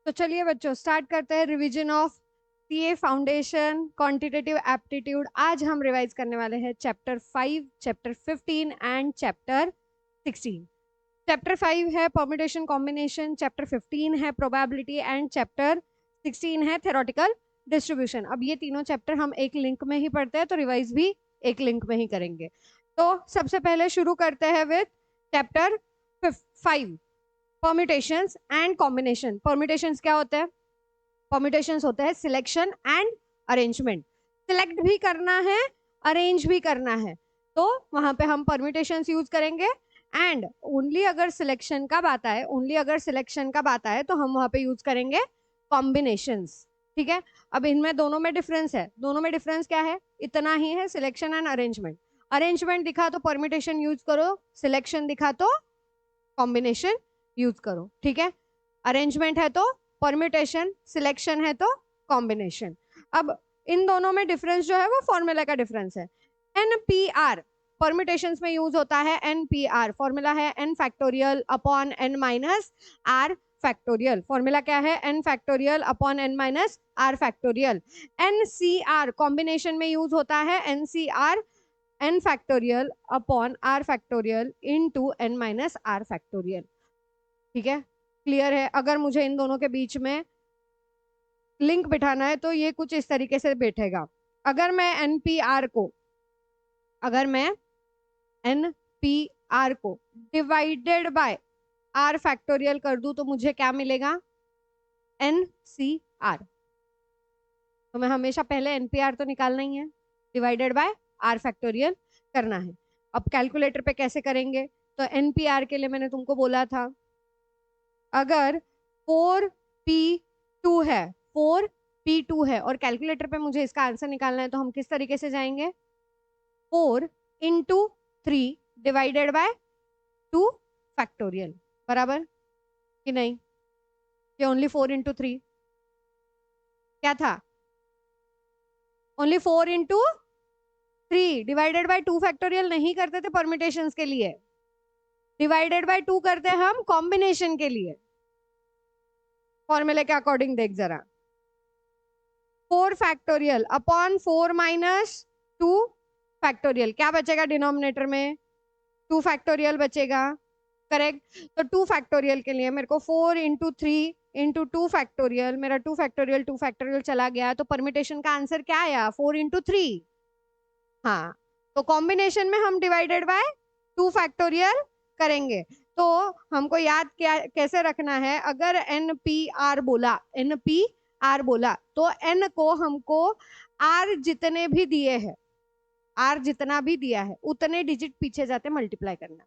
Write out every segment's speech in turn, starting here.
तो चलिए बच्चों स्टार्ट करते हैं revision of CA foundation quantitative aptitude. आज हम रिवाइज करने वाले हैं chapter 5, chapter 15 and chapter 16। Chapter 5 है परम्यूटेशन कॉम्बिनेशन, चैप्टर 15 है प्रोबेबिलिटी एंड चैप्टर 16 है थ्योरेटिकल डिस्ट्रीब्यूशन। अब ये तीनों चैप्टर हम एक लिंक में ही पढ़ते हैं तो रिवाइज भी एक लिंक में ही करेंगे। तो सबसे पहले शुरू करते हैं with chapter 5 permutations and combination. Permutations क्या होते हैं? परम्यूटेशंस होते हैं सिलेक्शन एंड अरेंजमेंट। सिलेक्ट भी करना है, अरेंज भी करना है, तो वहां पे हम परम्यूटेशंस यूज करेंगे। एंड ओनली अगर सिलेक्शन का बात आए, तो हम वहां पे यूज करेंगे कॉम्बिनेशंस। ठीक है, अब इनमें दोनों में डिफरेंस है। दोनों में डिफरेंस क्या है? इतना ही है, सिलेक्शन एंड अरेंजमेंट। अरेंजमेंट दिखा तो परम्यूटेशन यूज करो, सिलेक्शन दिखा तो कॉम्बिनेशन यूज करो। ठीक है, अरेंजमेंट है तो परम्यूटेशन, सिलेक्शन है तो कॉम्बिनेशन। अब इन दोनों में डिफरेंस जो है वो फॉर्मूला का डिफरेंस है। एनपीआर परम्यूटेशंस में यूज होता है। एनपीआर फॉर्मूला है n factorial upon n minus r factorial. Formula क्या है? n factorial upon n minus r factorial. NCR combination में यूज होता है। NCR n factorial upon r factorial into n minus r factorial. ठीक है, clear है? अगर मुझे इन दोनों के बीच में लिंक बिठाना है तो ये कुछ इस तरीके से बैठेगा। अगर मैं एनपीआर को डिवाइडेड बाय r फैक्टोरियल कर दूं तो मुझे क्या मिलेगा? एनसीआर। तो मैं हमेशा पहले एनपीआर तो निकालना ही है, डिवाइडेड बाय r फैक्टोरियल करना है। अब कैलकुलेटर पे कैसे करेंगे? तो एनपीआर के लिए मैंने तुमको बोला था, अगर 4p2 है, 4p2 है और कैलकुलेटर पे मुझे इसका आंसर निकालना है तो हम किस तरीके से जाएंगे? 4 इंटू 3 डिवाइडेड बाय 2 फैक्टोरियल, बराबर कि नहीं? ये ओनली 4 इंटू 3 क्या था? Only 4 into 3 divided by 2 factorial नहीं करते थे परम्यूटेशंस के लिए, डिवाइडेड बाय 2 करते हैं हम कॉम्बिनेशन के लिए। फॉर्मूले के अकॉर्डिंग देख जरा, 4 फैक्टोरियल अपॉन 4 माइनस 2 फैक्टोरियल, क्या बचेगा डिनोमिनेटर में? 2 फैक्टोरियल बचेगा, करेक्ट। तो 2 फैक्टोरियल के लिए मेरे को 4 इंटू 3 इंटू 2 फैक्टोरियल, मेरा 2 फैक्टोरियल चला गया, तो परम्यूटेशन का आंसर क्या आया? 4 इंटू 3। हाँ, तो कॉम्बिनेशन में हम डिवाइडेड बाय 2 फैक्टोरियल करेंगे। तो हमको याद क्या कैसे रखना है? अगर एनपीआर बोला तो n को हमको r जितने भी दिए हैं, r जितना भी दिया है उतने डिजिट पीछे जाते मल्टीप्लाई करना।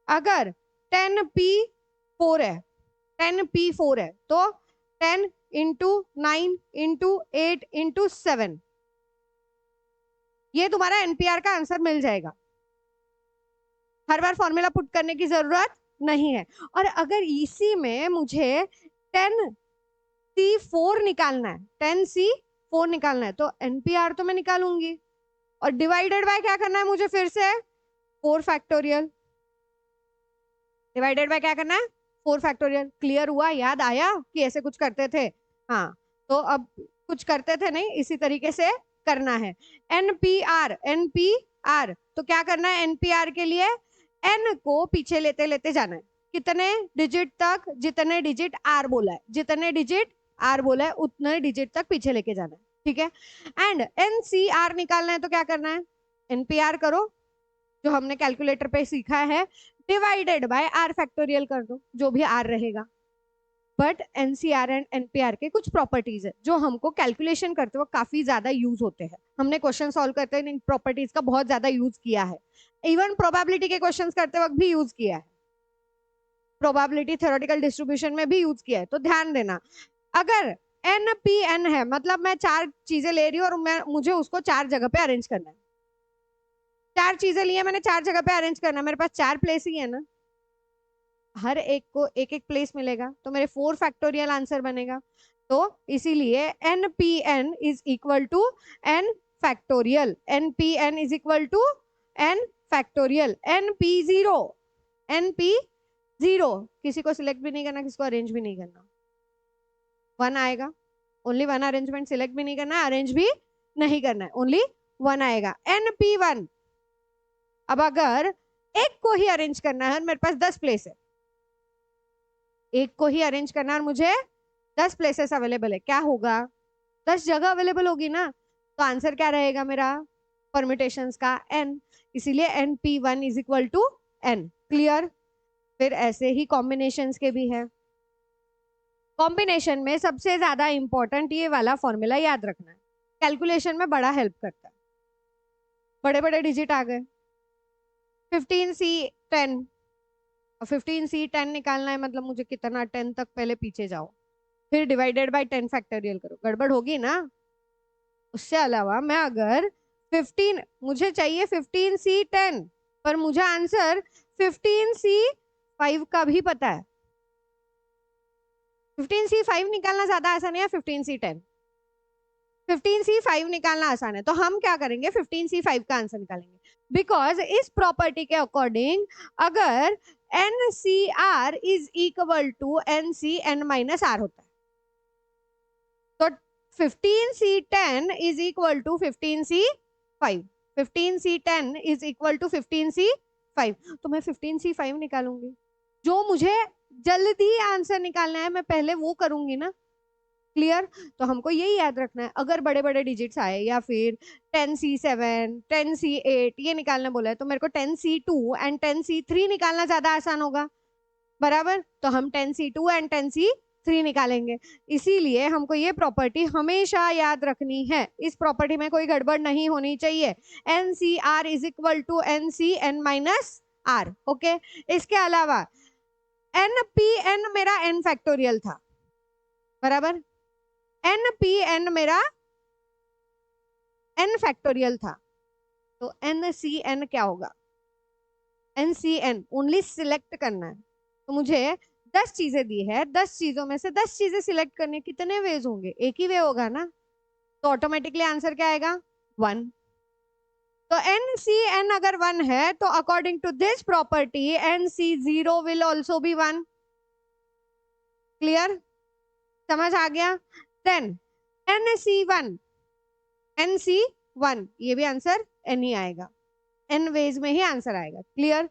अगर 10p4 है, 10p4 है तो 10 इंटू 9 इंटू 8 इंटू 7, ये तुम्हारा एनपीआर का आंसर मिल जाएगा। हर बार फॉर्मूला पुट करने की जरूरत नहीं है। और अगर इसी में मुझे 10c4 निकालना है, 10c4 निकालना है तो एनपीआर तो मैं निकालूंगी, और डिवाइडेड बाय क्या करना है मुझे? फिर से 4 फैक्टोरियल, डिवाइडेड बाय क्या करना है? 4 फैक्टोरियल। क्लियर हुआ? याद आया कि ऐसे कुछ करते थे? हाँ, तो अब कुछ करते थे नहीं, इसी तरीके से करना है। एनपीआर तो क्या करना है? एनपीआर के लिए एन को पीछे लेते लेते जाना है। कितने डिजिट तक? जितने डिजिट आर बोला है, जितने डिजिट आर बोला है उतने डिजिट तक पीछे लेके जाना है। ठीक है, एंड एनसीआर निकालना है तो क्या करना है? एनपीआर करो, जो हमने कैलकुलेटर पे सीखा है, डिवाइडेड बाय आर फैक्टोरियल कर दो, जो भी आर रहेगा। बट एनसीआर एंड एनपीआर के कुछ प्रॉपर्टीज है जो हमको कैलकुलेशन करते वक्त काफी ज्यादा यूज होते हैं। हमने क्वेश्चन सॉल्व करते हैं इन प्रॉपर्टीज का बहुत ज्यादा यूज किया है, इवन प्रोबेबिलिटी के क्वेश्चंस करते वक्त भी यूज किया है, प्रोबेबिलिटी थ्योरेटिकल डिस्ट्रीब्यूशन में भी यूज किया है। तो ध्यान देना, अगर एन है मतलब मैं 4 चीजें ले रही हूँ और मुझे उसको 4 जगह पे अरेंज करना है। 4 चीजें ली है मैंने, 4 जगह पे अरेंज करना, मेरे पास 4 प्लेस ही है ना, हर एक को एक एक प्लेस मिलेगा, तो मेरे 4 फैक्टोरियल आंसर बनेगा। तो इसीलिए NPN is equal to n factorial, NPN is equal to n factorial. NP0 किसी को सिलेक्ट भी नहीं करना, किसी को अरेंज भी नहीं करना। 1 आएगा। ओनली 1 अरेंजमेंट सिलेक्ट भी नहीं करना है, अरेंज भी नहीं करना है, ओनली 1 आएगा। NP1। अब अगर एक को ही अरेंज करना है, मेरे पास 10 प्लेस है, एक को ही अरेंज करना है और मुझे 10 प्लेसेस अवेलेबल है, क्या होगा? 10 जगह अवेलेबल होगी ना, तो आंसर क्या रहेगा मेरा? परम्यूटेशंस का n, इसीलिए NP1 is equal to n। Clear? फिर ऐसे ही कॉम्बिनेशंस के भी है। कॉम्बिनेशन में सबसे ज्यादा इंपॉर्टेंट ये वाला फॉर्मूला याद रखना है, कैलकुलेशन में बड़ा हेल्प करता है। बड़े बड़े डिजिट आ गए, 15C10, और 15C10 निकालना है, मतलब मुझे कितना 10 तक पहले पीछे जाओ, फिर डिवाइडेड बाय 10 फैक्टोरियल करो, गड़बड़ होगी ना। उससे अलावा मैं अगर 15, मुझे चाहिए 15C10, पर मुझे आंसर 15C5 का भी पता है। 15C5 निकालना ज्यादा आसान है, 15C10? 15C5 निकालना आसान है, तो हम क्या करेंगे? 15C5 का आंसर निकालेंगे, बिकॉज इस प्रॉपर्टी के अकॉर्डिंग अगर NCR is equal to NCN minus R होता है, तो 15C10 is equal to 15C5, 15C10 is equal to 15C5, तो मैं 15C5 निकालूंगी। जो मुझे जल्दी आंसर निकालना है मैं पहले वो करूंगी ना। क्लियर? तो हमको यही याद रखना है, अगर बड़े बड़े डिजिट्स आए या फिर 10C7, 10C8 ये निकालना बोला है, तो मेरे को 10C2 एंड 10C3 निकालना ज्यादा आसान होगा, बराबर? तो हम 10C2 एंड 10C3 निकालेंगे। इसीलिए हमको ये प्रॉपर्टी हमेशा याद रखनी है, इस प्रॉपर्टी में कोई गड़बड़ नहीं होनी चाहिए। NCR is equal to NCN minus R। Okay, इसके अलावा NPN मेरा n फैक्टोरियल था, बराबर? NPN मेरा n फैक्टोरियल था, तो NCN क्या होगा? NCN ओनली सिलेक्ट करना है, तो मुझे 10 चीजें दी है, 10 चीजों में से 10 चीजें सिलेक्ट करने, कितने वेज होंगे? एक ही वे होगा ना, तो ऑटोमेटिकली आंसर क्या आएगा? 1। तो NCN अगर 1 है, तो according to this property NC0 will also be 1। Clear? समझ आ गया? देन NC1, NC1 ये भी आंसर n ही आएगा, n वेज में ही आंसर आएगा। क्लियर?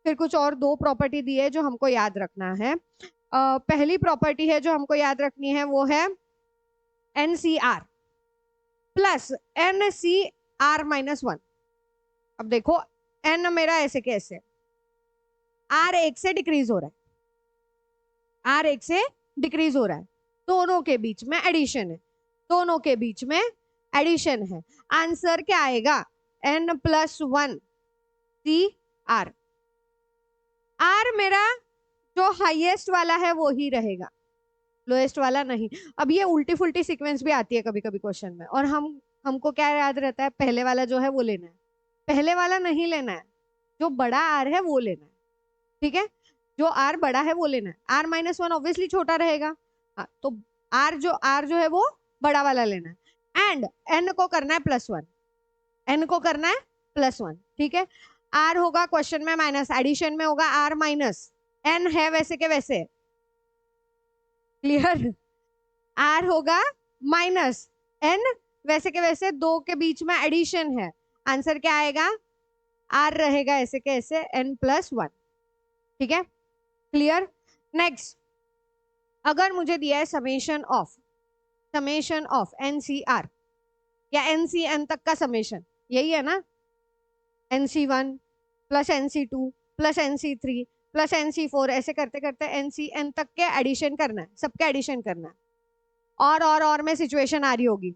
फिर कुछ और दो प्रॉपर्टी दी है जो हमको याद रखना है। पहली प्रॉपर्टी है जो हमको याद रखनी है वो है NCR प्लस NCR माइनस 1। अब देखो n मेरा ऐसे कैसे, R 1 से डिक्रीज हो रहा है, R 1 से डिक्रीज हो रहा है, दोनों के बीच में एडिशन है, दोनों के बीच में एडिशन है। आंसर क्या आएगा? n+1 CR। R मेरा जो हाईएस्ट वाला है वो ही रहेगा, लोएस्ट वाला नहीं। अब ये उल्टी फुल्टी सीक्वेंस भी आती है कभी कभी क्वेश्चन में, और हमको क्या याद रहता है? पहले वाला जो है वो लेना है, पहले वाला नहीं लेना है, जो बड़ा R है वो लेना है। ठीक है, जो R बड़ा है वो लेना है, R-1 ऑब्वियसली छोटा रहेगा, हाँ, तो R जो है वो बड़ा वाला लेना है, एंड n को करना है +1, n को करना है +1। ठीक है, R होगा क्वेश्चन में माइनस, एडिशन में होगा R माइनस, n है वैसे के वैसे। क्लियर? R होगा माइनस, n वैसे के वैसे, दो के बीच में एडिशन है, आंसर क्या आएगा? R रहेगा ऐसे के ऐसे n+1। ठीक है, क्लियर? नेक्स्ट, अगर मुझे दिया है समेशन ऑफ NCR या NCN तक का समेशन, यही है ना, NC1 plus NC2 plus NC3 plus NC4, ऐसे करते करते NCN तक के एडिशन करना है, सबके एडिशन करना है, और में सिचुएशन आ रही होगी,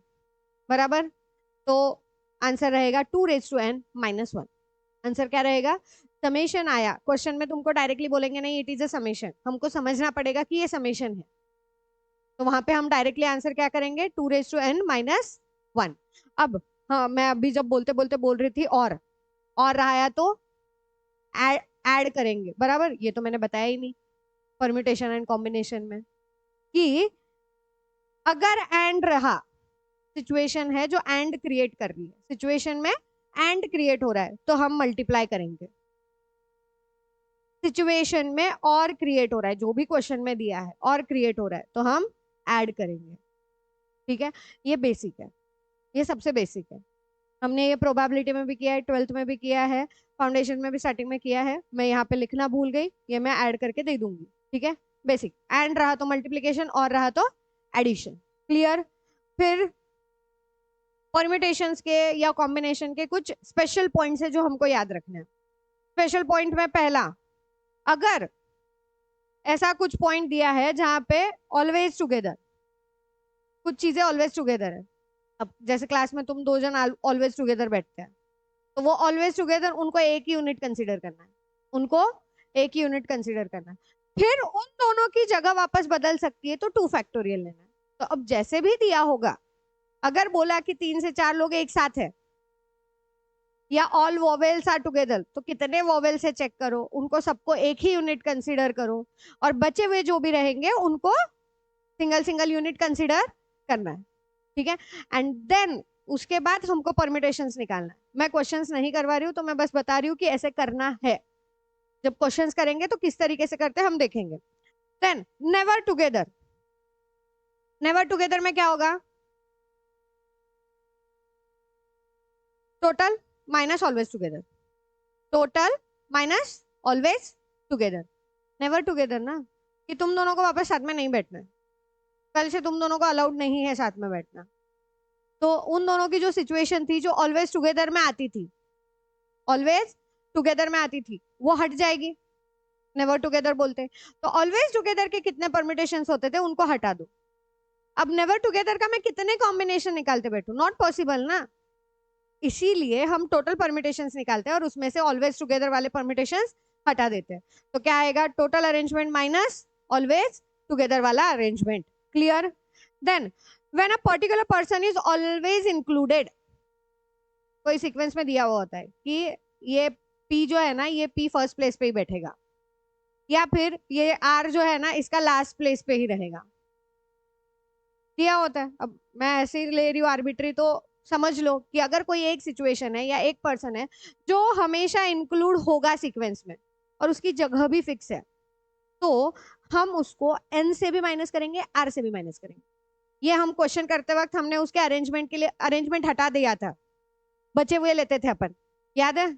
बराबर? तो आंसर रहेगा 2n-1। आंसर क्या रहेगा? समेशन आया क्वेश्चन में, तुमको डायरेक्टली बोलेंगे नहीं इट इज अ समेशन, हमको समझना पड़ेगा कि ये समेशन है, तो वहां पे हम डायरेक्टली आंसर क्या करेंगे? 2n-1। अब हाँ, मैं अभी जब बोलते बोलते बोल रही थी और रहा है तो ऐड करेंगे, बराबर? ये तो मैंने बताया ही नहीं परम्यूटेशन एंड कॉम्बिनेशन में, कि अगर एंड रहा, सिचुएशन है जो एंड क्रिएट कर रही है, सिचुएशन में एंड क्रिएट हो रहा है, तो हम मल्टीप्लाई करेंगे। सिचुएशन में और क्रिएट हो रहा है, जो भी क्वेश्चन में दिया है और क्रिएट हो रहा है, तो हम ऐड करेंगे। ठीक है, ये बेसिक है, ये सबसे बेसिक है। हमने ये प्रोबेबिलिटी में भी किया है, 12th में भी किया है, फाउंडेशन में भी स्टार्टिंग में किया है। मैं यहाँ पे लिखना भूल गई, ये मैं ऐड करके दे दूंगी। ठीक है, बेसिक। एंड रहा तो मल्टीप्लीकेशन और रहा तो एडिशन। क्लियर। फिर परम्यूटेशंस के या कॉम्बिनेशन के कुछ स्पेशल पॉइंट्स है जो हमको याद रखना है। स्पेशल पॉइंट में पहला, अगर ऐसा कुछ पॉइंट दिया है जहां पे ऑलवेज टुगेदर, कुछ चीजें ऑलवेज टुगेदर है। अब जैसे क्लास में तुम दो जन ऑलवेज टुगेदर बैठते हैं, तो वो ऑलवेज टुगेदर उनको एक ही यूनिट कंसीडर करना है, उनको एक ही यूनिट कंसीडर करना है। फिर उन दोनों की जगह वापस बदल सकती है, तो 2 फैक्टोरियल लेना है। तो अब जैसे भी दिया होगा, अगर बोला कि 3 से 4 लोग एक साथ है या ऑल वोवेल्स आर टुगेदर, तो कितने वोवेल्स है चेक करो, उनको सबको एक ही यूनिट कंसीडर करो, और बचे हुए जो भी रहेंगे उनको सिंगल सिंगल यूनिट कंसीडर करना है। ठीक है, एंड देन उसके बाद हमको परम्यूटेशंस निकालना है। मैं क्वेश्चंस नहीं करवा रही हूँ, तो मैं बस बता रही हूँ कि ऐसे करना है। जब क्वेश्चंस करेंगे तो किस तरीके से करते हैं हम देखेंगे। Then never together, never together में क्या होगा, total minus always together, total minus always together. Never together ना, कि तुम दोनों को वापस साथ में नहीं बैठना है, कल से तुम दोनों को अलाउड नहीं है साथ में बैठना। तो उन दोनों की जो सिचुएशन थी, जो ऑलवेज टुगेदर में आती थी, ऑलवेज टुगेदर में आती थी, वो हट जाएगी, नेवर टुगेदर बोलते। तो ऑलवेज टुगेदर के कितने परम्यूटेशंस होते थे उनको हटा दो। अब नेवर टुगेदर का मैं कितने कॉम्बिनेशन निकालते बैठू, नॉट पॉसिबल ना, इसीलिए हम टोटल परम्यूटेशंस निकालते हैं और उसमें से ऑलवेज टुगेदर वाले परम्यूटेशंस हटा देते हैं। तो क्या आएगा, total arrangement minus always together वाला arrangement. Clear. Then when a particular person is always included, कोई सीक्वेंस में दिया हुआ होता है कि ये पी जो है ना, ये पी फर्स्ट प्लेस पे ही बैठेगा, या फिर ये आर जो है ना, इसका लास्ट प्लेस पे ही रहेगा, दिया होता है। अब मैं ऐसे ही ले रही हूँ आर्बिट्री, तो समझ लो कि अगर कोई एक सिचुएशन है या एक पर्सन है जो हमेशा इंक्लूड होगा सीक्वेंस में और उसकी जगह भी फिक्स है, तो हम उसको एन से भी माइनस करेंगे, आर से भी माइनस करेंगे। ये हम क्वेश्चन करते वक्त हमने उसके अरेंजमेंट के लिए अरेंजमेंट हटा दिया था, बचे हुए लेते थे अपन, याद है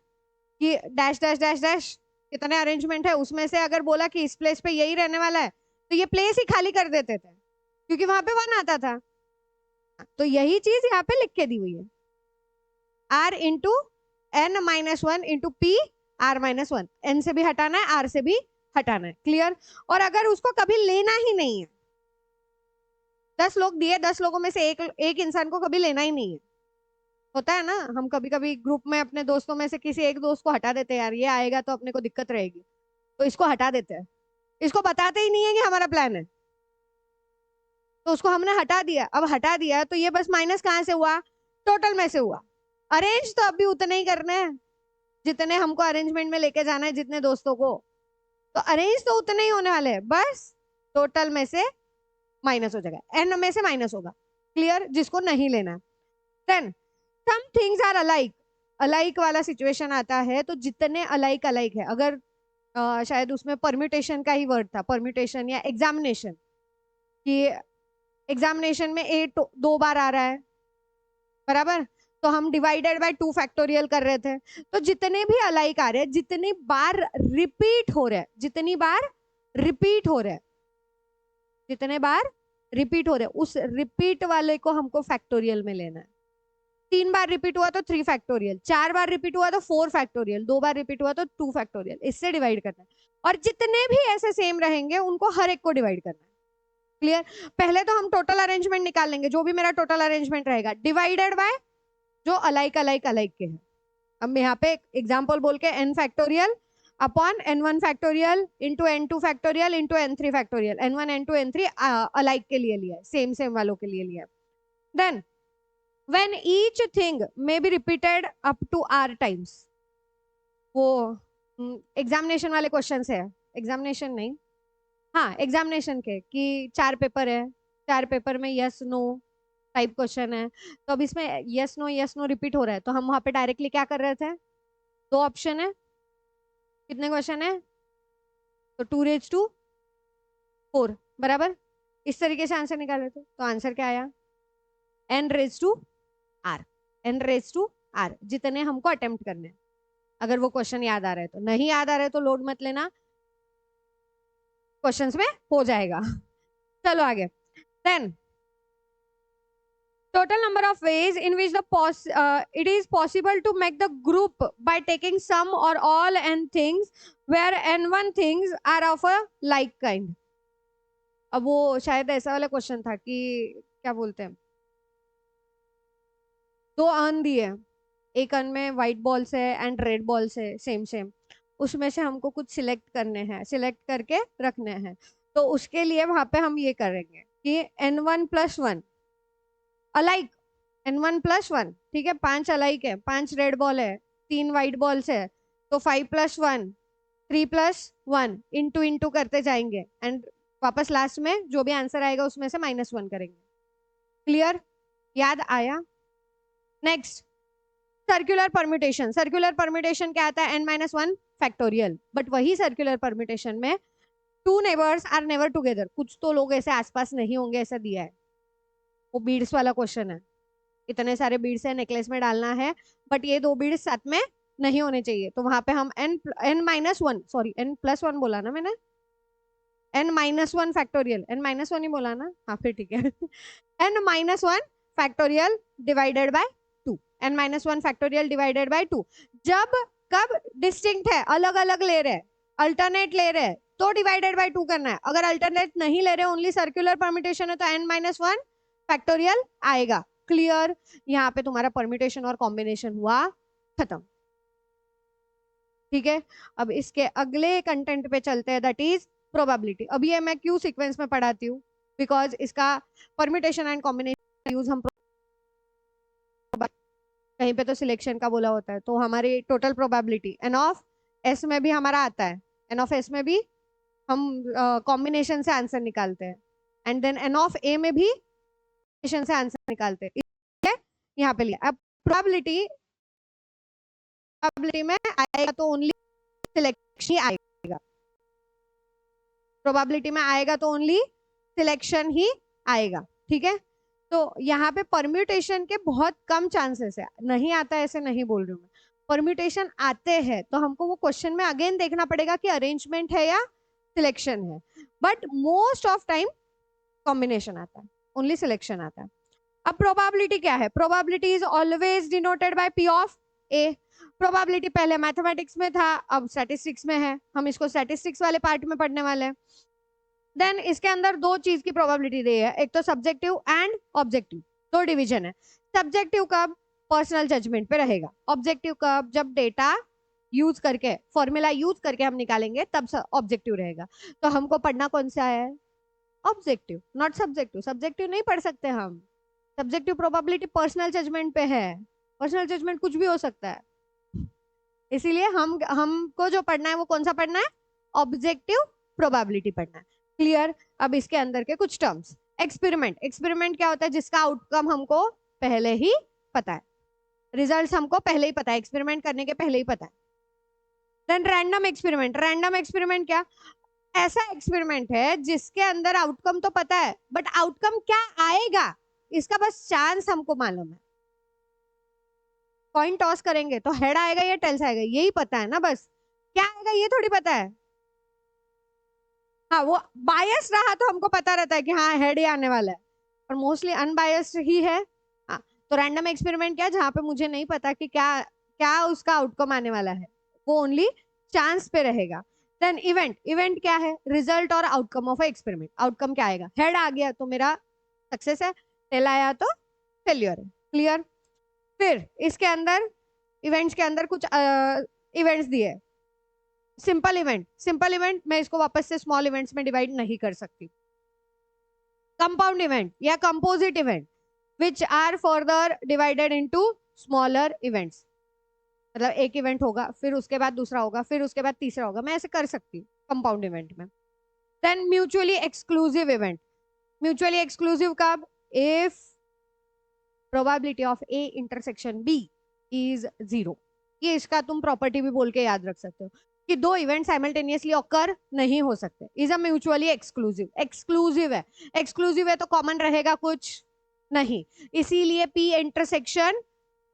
कि डैश डैश डैश डैश कितने अरेंजमेंट है, उसमें से अगर बोला कि इस प्लेस पे यही रहने वाला है, तो ये प्लेस ही खाली कर देते थे, क्योंकि वहां पे 1 आता था। तो यही चीज यहाँ पे लिख के दी हुई है, R into N minus 1 into P R minus 1, N से भी हटाना है, आर से भी हटाना है। क्लियर। और अगर उसको कभी लेना ही नहीं है, 10 लोग दिए, 10 लोगों में से एक इंसान को कभी लेना ही नहीं है, होता है ना, हम कभी कभी ग्रुप में अपने दोस्तों में से किसी एक दोस्त को हटा देते हैं, यार ये आएगा तो अपने को दिक्कत रहेगी, तो इसको हटा देते हैं, इसको बताते ही नहीं है कि हमारा प्लान है, तो उसको हमने हटा दिया। अब हटा दिया तो ये बस माइनस कहाँ से हुआ, टोटल में से हुआ। अरेंज तो अभी उतने ही करने हैं जितने हमको अरेंजमेंट में लेके जाना है, जितने दोस्तों को, तो अरेंज तो उतने ही होने वाले हैं, बस टोटल में से माइनस हो जाएगा, एन में से माइनस होगा। क्लियर, जिसको नहीं लेना है। Then some things are alike, alike वाला सिचुएशन आता है, तो जितने अलाइक अलाइक है, अगर शायद उसमें परम्यूटेशन का ही वर्ड था, परम्यूटेशन या एग्जामिनेशन, कि एग्जामिनेशन में ए 2 बार आ रहा है, बराबर, तो हम डिवाइडेड बाय 2 फैक्टोरियल कर रहे थे, तो जितने भी अलाइक आ रहे हैं, जितनी बार रिपीट हो रहा है, जितनी बार रिपीट हो रहा है, जितने बार रिपीट हो रहे हैं, उस रिपीट वाले को हमको फैक्टोरियल में लेना है। 3 बार रिपीट हुआ तो 3 फैक्टोरियल, 4 बार रिपीट हुआ तो 4 फैक्टोरियल, 2 बार रिपीट हुआ तो 2 फैक्टोरियल, इससे डिवाइड करना है। और जितने भी ऐसे सेम रहेंगे उनको हर एक को डिवाइड करना है। क्लियर। पहले तो हम टोटल अरेंजमेंट निकाल लेंगे, जो भी मेरा टोटल अरेंजमेंट रहेगा डिवाइडेड बाय जो अलाइक अलाइक अलाइक के हैं। अब मैं यहाँ पे एग्जाम्पल बोल के n factorial upon n1 factorial into n2 factorial into n3 factorial, n1 n2 n3 alike के लिए लिया है, सेम सेम वालों के लिए लिया है। Then when each thing may be repeated up to r times, वो एग्जामिनेशन वाले क्वेश्चन है, एग्जामिनेशन नहीं, हाँ एग्जामिनेशन के, कि 4 पेपर है, 4 पेपर में यस नो टाइप क्वेश्चन है, तो अब इसमें यस नो रिपीट हो रहा है, तो हम वहां पे डायरेक्टली क्या कर रहे थे, 2 ऑप्शन है, कितने क्वेश्चन है, तो 2 raised to 4, बराबर, इस तरीके से आंसर निकाले थे, तो आंसर क्या आया? n raise to r, n raise to r, जितने हमको अटेम्प्ट करने हैं। अगर वो क्वेश्चन याद आ रहा है तो, नहीं याद आ रहा है तो लोड मत लेना, क्वेश्चंस में हो जाएगा। चलो आगे। Then total number of ways in which it is possible to make the group by taking some or all n things where n1 things are of a like kind. अब वो शायद ऐसा वाला क्वेश्चन था कि क्या बोलते हैं, दो अर्न दिए, एक अर्न में व्हाइट बॉल्स है एंड रेड बॉल्स है सेम सेम, उसमें से हमको कुछ सिलेक्ट करने हैं, सिलेक्ट करके रखने हैं। तो उसके लिए वहां पे हम ये करेंगे कि n1+1 अलाइक, n1+1, ठीक है, 5 अलाइक है, 5 रेड बॉल है, 3 व्हाइट बॉल्स है, तो 5+1 3+1 इंटू इंटू करते जाएंगे एंड वापस लास्ट में जो भी आंसर आएगा उसमें से -1 करेंगे। क्लियर? याद आया? Next, circular permutation. Circular permutation क्या आता है? n-1 factorial. बट वही सर्कुलर परम्यूटेशन में 2 नेबर्स आर नेवर टुगेदर, कुछ तो लोग ऐसे आसपास नहीं होंगे ऐसा दिया है, वो बीड्स वाला क्वेश्चन है। इतने सारे बीड्स है, नेकलेस में डालना है, बट ये 2 बीड्स साथ में नहीं होने चाहिए, तो वहां पे हम n-1, सॉरी n+1 बोला ना मैंने, n-1 फैक्टोरियल, n-1 ही बोला ना, हाँ फिर ठीक है। n-1 factorial divided by 2, n-1 factorial divided by 2। जब कब डिस्टिंक्ट है, अलग अलग ले रहे हैं, अल्टरनेट ले रहे हैं, तो डिवाइडेड बाय 2 करना है। अगर अल्टरनेट नहीं ले रहे, ओनली सर्कुलर परम्यूटेशन है, तो n-1 फैक्टोरियल आएगा। क्लियर? यहाँ पे तुम्हारा परम्यूटेशन और कॉम्बिनेशन हुआ खत्म। ठीक है, अब इसके अगले कंटेंट पे चलते हैं, दैट इज प्रोबेबिलिटी। अब ये मैं क्यों सीक्वेंस में पढ़ाती हूँ, बिकॉज इसका परम्यूटेशन एंड कॉम्बिनेशन यूज हम कहीं पे तो सिलेक्शन का बोला होता है, तो हमारी total probability N of S में भी हमारा आता है, एन ऑफ एस में भी हम कॉम्बिनेशन से आंसर निकालते हैं, एंड देन एन ऑफ ए में भी कॉम्बिनेशन से आंसर निकालते हैं, इसलिए यहाँ पे लिया। अब प्रोबेबिलिटी में आएगा तो ओनली सिलेक्शन ही आएगा, प्रोबेबिलिटी में आएगा तो ओनली सिलेक्शन ही आएगा। ठीक है, तो यहाँ पे परम्यूटेशन के बहुत कम चांसेस है, नहीं आता है ऐसे नहीं बोल रही हूँ मैं, परम्यूटेशन आते हैं, तो हमको वो क्वेश्चन में अगेन देखना पड़ेगा कि अरेंजमेंट है या सिलेक्शन है, but most of time combination आता है, ओनली सिलेक्शन आता है। अब प्रोबेबिलिटी क्या है? Probability is always denoted by P of A. Probability पहले मैथमेटिक्स में था, अब स्टैटिस्टिक्स में है, हम इसको स्टैटिस्टिक्स वाले पार्ट में पढ़ने वाले हैं। देन इसके अंदर 2 चीज की प्रोबेबिलिटी दी है, एक तो सब्जेक्टिव एंड ऑब्जेक्टिव, 2 डिवीजन है। सब्जेक्टिव कब? पर्सनल जजमेंट पे रहेगा। ऑब्जेक्टिव कब? जब डेटा यूज करके, फॉर्मूला यूज करके हम निकालेंगे, तब ऑब्जेक्टिव रहेगा। तो हमको पढ़ना कौन सा है? Objective, not subjective. सब्जेक्टिव नहीं पढ़ सकते हम, सब्जेक्टिव प्रोबेबिलिटी पर्सनल जजमेंट पे है, पर्सनल जजमेंट कुछ भी हो सकता है, इसीलिए हमको जो पढ़ना है वो कौन सा पढ़ना है? ऑब्जेक्टिव प्रोबेबिलिटी पढ़ना है। क्लियर? अब इसके अंदर के कुछ टर्म्स। एक्सपेरिमेंट, एक्सपेरिमेंट क्या होता है? जिसका आउटकम हमको पहले ही पता है, रिजल्ट्स हमको पहले ही पता है, एक्सपेरिमेंट करने के पहले ही पता है। Then random experiment, random experiment क्या? ऐसा एक्सपेरिमेंट है जिसके अंदर आउटकम तो पता है, बट आउटकम क्या आएगा इसका बस चांस हमको मालूम है। कॉइन टॉस करेंगे तो हेड आएगा या टेल्स आएगा, यही पता है ना, बस क्या आएगा ये थोड़ी पता है। हाँ, वो बायस रहा तो हमको पता रहता है कि हाँ हेड ही आने वाला है, पर मोस्टली अनबायस्ड ही है। हाँ, तो रैंडम एक्सपेरिमेंट क्या? जहाँ पे मुझे नहीं पता कि क्या क्या उसका आउटकम आने वाला है, वो ओनली चांस पे रहेगा। देन इवेंट, इवेंट क्या है? रिजल्ट और आउटकम ऑफ एक्सपेरिमेंट। आउटकम क्या आएगा? हेड आ गया तो मेरा सक्सेस है, टेल आया तो फेल्यूर है। क्लियर? फिर इसके अंदर इवेंट्स के अंदर कुछ इवेंट्स दिए। सिंपल इवेंट, सिंपल इवेंट मैं इसको वापस से स्मॉल इवेंट्स में डिवाइड नहीं कर सकती। कंपाउंड इवेंट या composite event which are further divided into smaller events, मतलब एक इवेंट होगा, फिर उसके बाद दूसरा होगा, फिर उसके बाद तीसरा होगा, मैं ऐसे कर सकती हूँ कंपाउंड इवेंट में। Then mutually exclusive event, mutually exclusive कब? If probability of A intersection B is 0। ये इसका तुम प्रॉपर्टी भी बोल के याद रख सकते हो। कि दो इवेंट साइमल्टेनियसली ऑकर नहीं हो सकते, is a mutually exclusive. Exclusive है, एक्सक्लूसिव है तो कॉमन रहेगा कुछ नहीं, इसीलिए P intersection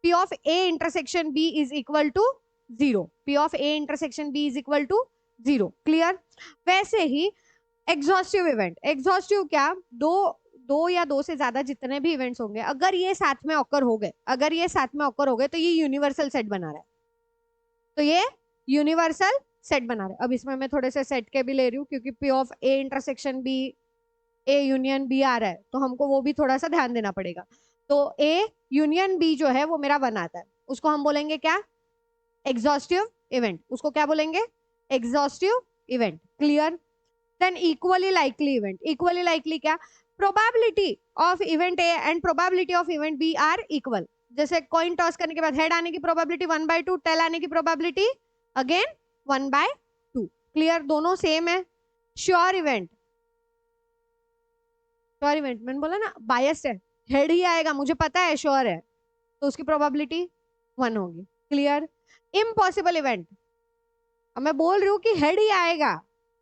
P of A intersection B is equal to 0। P of A intersection B is equal to 0। Clear? वैसे ही एग्जॉस्टिव इवेंट, एग्जॉस्टिव क्या, दो या दो से ज्यादा जितने भी इवेंट्स होंगे, अगर ये साथ में ऑकर हो गए, अगर ये साथ में ऑकर हो गए तो ये यूनिवर्सल सेट बना रहा है, तो ये यूनिवर्सल सेट बना रहा है। अब इसमें मैं थोड़े से सेट के भी ले रही हूँ क्योंकि P of A intersection B, A union B आ रहा है, तो हमको वो भी थोड़ा सा ध्यान देना पड़ेगा। तो A यूनियन B जो है वो मेरा 1 आता है, उसको हम बोलेंगे क्या, एग्जॉस्टिव इवेंट। उसको क्या बोलेंगे, exhaustive event. Clear? Then equally likely event, equally likely क्या, probability of event A and probability of event B are equal. जैसे कॉइन टॉस करने के बाद हेड आने की प्रोबेबिलिटी 1/2, टेल आने की प्रोबेबिलिटी अगेन 1/2। क्लियर? दोनों सेम है। श्योर इवेंट, श्योर इवेंट मैंने बोला ना बायस्ड है, हेड ही आएगा, मुझे पता है श्योर है, तो उसकी प्रोबेबिलिटी 1 होगी। क्लियर? इम्पॉसिबल इवेंट, अब मैं बोल रही हूँ कि हेड ही आएगा,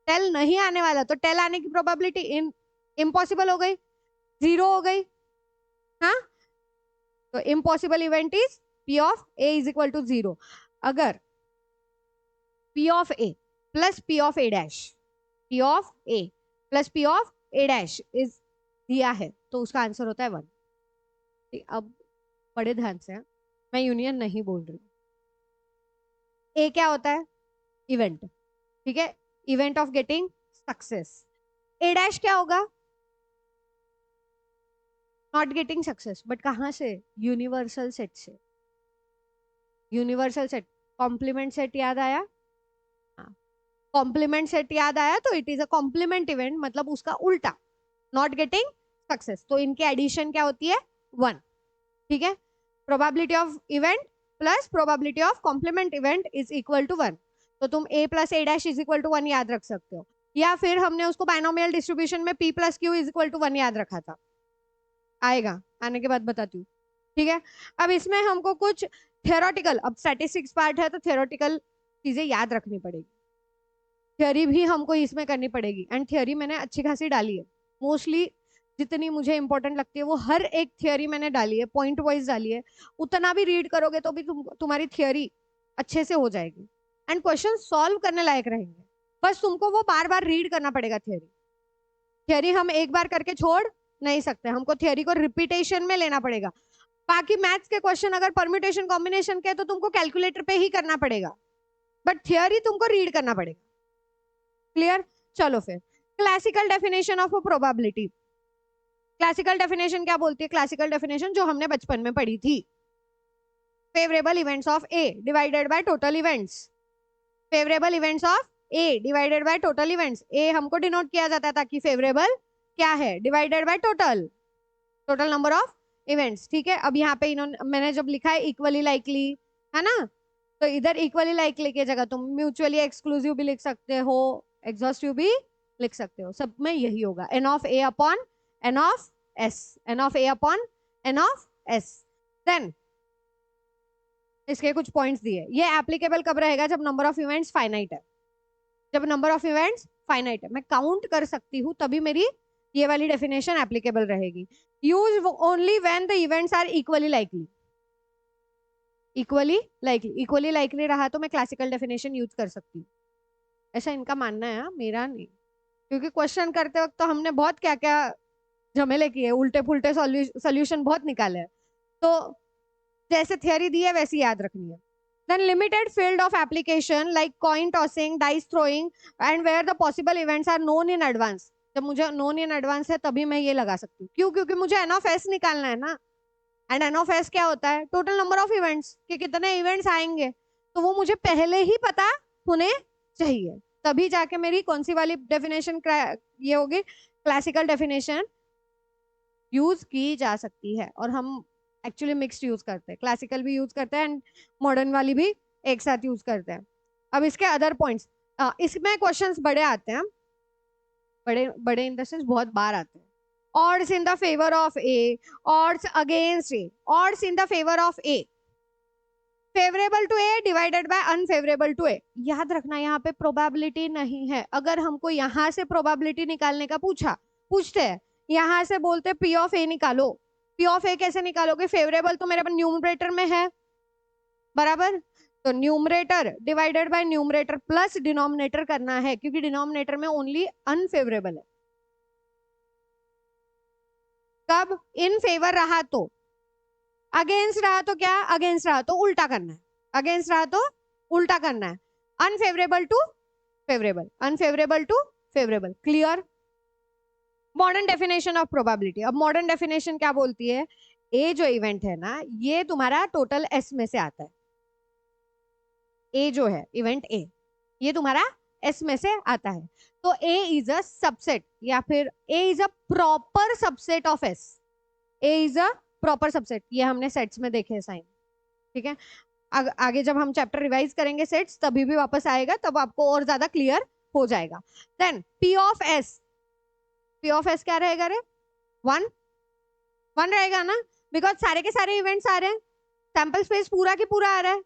टेल नहीं आने वाला, तो टेल आने की प्रोबेबिलिटी इम्पॉसिबल हो गई, 0 हो गई। हाँ, तो impossible event is P of A is equal to 0। अगर P of A plus P of A dash, P of A plus P of A dash is दिया है, तो उसका आंसर होता है 1। अब बड़े ध्यान से, मैं यूनियन नहीं बोल रही हूँ। ए क्या होता है, इवेंट, ठीक है, event of getting success. A dash क्या होगा, नॉट गेटिंग सक्सेस, बट कहां से, यूनिवर्सल सेट से। यूनिवर्सल सेट, कॉम्प्लीमेंट सेट याद आया, कॉम्प्लीमेंट सेट याद आया, तो it is a compliment event, मतलब उसका उल्टा, नॉट गेटिंग सक्सेस, तो इनकी एडिशन क्या होती है, 1। ठीक है, probability of event plus probability of complement event is equal to 1। तो तुम A plus A dash is equal to 1 याद रख सकते हो, या फिर हमने उसको बाइनोमियल डिस्ट्रीब्यूशन में P plus Q is equal to 1 याद रखा था, आएगा आने के बाद बताती हूँ। ठीक है, अब इसमें हमको कुछ थियोरेटिकल, अब स्टैटिस्टिक्स पार्ट है तो थियोरेटिकल चीजें याद रखनी पड़ेगी, थियोरी भी हमको इसमें करनी पड़ेगी, एंड थियोरी मैंने अच्छी खासी डाली है, मोस्टली जितनी मुझे इंपॉर्टेंट लगती है वो हर एक थियोरी मैंने डाली है, पॉइंट वाइज डाली है। उतना भी रीड करोगे तो भी तुम्हारी थियोरी अच्छे से हो जाएगी, एंड क्वेश्चन सॉल्व करने लायक रहेंगे, बस तुमको वो बार बार रीड करना पड़ेगा। थियोरी, थियोरी हम एक बार करके छोड़ नहीं सकते, हमको थियोरी को रिपीटेशन में लेना पड़ेगा। बाकी मैथ्स के क्वेश्चन अगर परम्यूटेशन कॉम्बिनेशन के तो तुमको कैलकुलेटर पे ही करना पड़ेगा, बट थियोरी तुमको रीड करना पड़ेगा। क्लियर? चलो फिर classical definition of a probability. Classical definition क्या बोलती है, क्लासिकल डेफिनेशन जो हमने बचपन में पढ़ी थी, favourable events of A divided by total events. Favourable events of A divided by total events, A हमको डिनोट किया जाता था कि फेवरेबल क्या है, divided by total, total number of events. ठीक है, अब यहाँ पे इन्होंने, मैंने जब लिखा है इक्वली लाइकली, है ना, तो इधर इक्वली लाइकली की जगह तुम म्यूचुअली एक्सक्लूसिव भी लिख सकते हो, एग्जॉस्टिव भी लिख सकते हो, सब में यही होगा, N of A upon N of S, N of A upon N of S. Then इसके कुछ पॉइंट्स दिए, ये एप्लीकेबल कब रहेगा, जब नंबर ऑफ इवेंट्स फाइनाइट है, जब नंबर ऑफ इवेंट्स फाइनाइट है, मैं काउंट कर सकती हूँ, तभी मेरी ये वाली डेफिनेशन एप्लीकेबल रहेगी। Use only when the events are equally likely, equally likely, equally likely रहा तो मैं क्लासिकल डेफिनेशन यूज कर सकती हूँ, ऐसा इनका मानना है, मेरा नहीं, क्योंकि क्वेश्चन करते वक्त तो हमने बहुत क्या क्या झमेले किए, उल्टे पुल्टे सॉल्यूशन बहुत निकाले हैं, तो जैसे थियरी दी है वैसी याद रखनी है। Then limited field of application like coin tossing, dice throwing and where the possible events are known in advance. जब मुझे known in advance है तभी मैं ये लगा सकती हूँ, क्यों, क्योंकि मुझे n of s निकालना है ना, एंड n of s क्या होता है, टोटल नंबर ऑफ इवेंट्स, कि कितने इवेंट्स आएंगे, तो वो मुझे पहले ही पता होने चाहिए, तभी जाके मेरी कौन सी वाली डेफिनेशन ये होगी, क्लासिकल डेफिनेशन यूज की जा सकती है। और हम एक्चुअली मिक्स्ड यूज करते हैं, क्लासिकल भी यूज करते हैं एंड मॉडर्न वाली भी एक साथ यूज करते हैं। अब इसके अदर पॉइंट्स, इसमें क्वेश्चंस बड़े आते हैं, बड़े बड़े इन द सेंस बहुत बार आते हैं। Odds in the favour of A, odds against A, odds in the favour of A, favourable to A divided by unfavourable to A. याद रखना यहाँ पे प्रोबेबिलिटी नहीं है। अगर हमको यहाँ से प्रोबेबिलिटी निकालने का पूछते हैं, यहाँ से बोलते पी ऑफ ए निकालो। पी ऑफ ए कैसे निकालोगे? फेवरेबल तो मेरे पास न्यूमरेटर में है, बराबर। तो numerator divided by numerator plus denominator करना है, क्योंकि डिनोमिनेटर में ओनली अनफेवरेबल है। कब इन फेवर रहा तो, अगेंस्ट रहा तो क्या, अगेंस्ट रहा तो उल्टा करना है, अगेंस्ट रहा तो उल्टा करना है। Unfavourable to favourable, unfavourable to favourable. Clear? Modern definition of probability. अब मॉडर्न डेफिनेशन क्या बोलती है? ए जो इवेंट है ना, ये तुम्हारा टोटल एस में से आता है। ए जो है इवेंट ए, ये तुम्हारा एस में से आता है। तो ए इज अ सबसेट, या फिर A is a proper subset of S. A is a proper subset, ये हमने सेट्स में देखे साइन, ठीक है। आगे जब हम चैप्टर रिवाइज करेंगे सेट्स, तभी भी वापस आएगा, तब आपको और ज्यादा क्लियर हो जाएगा। Then P of S, P of S क्या रहेगा रे? वन, वन रहेगा ना, बिकॉज सारे के सारे इवेंट्स आ रहे हैं, सैंपल स्पेस पूरा की पूरा आ रहा है।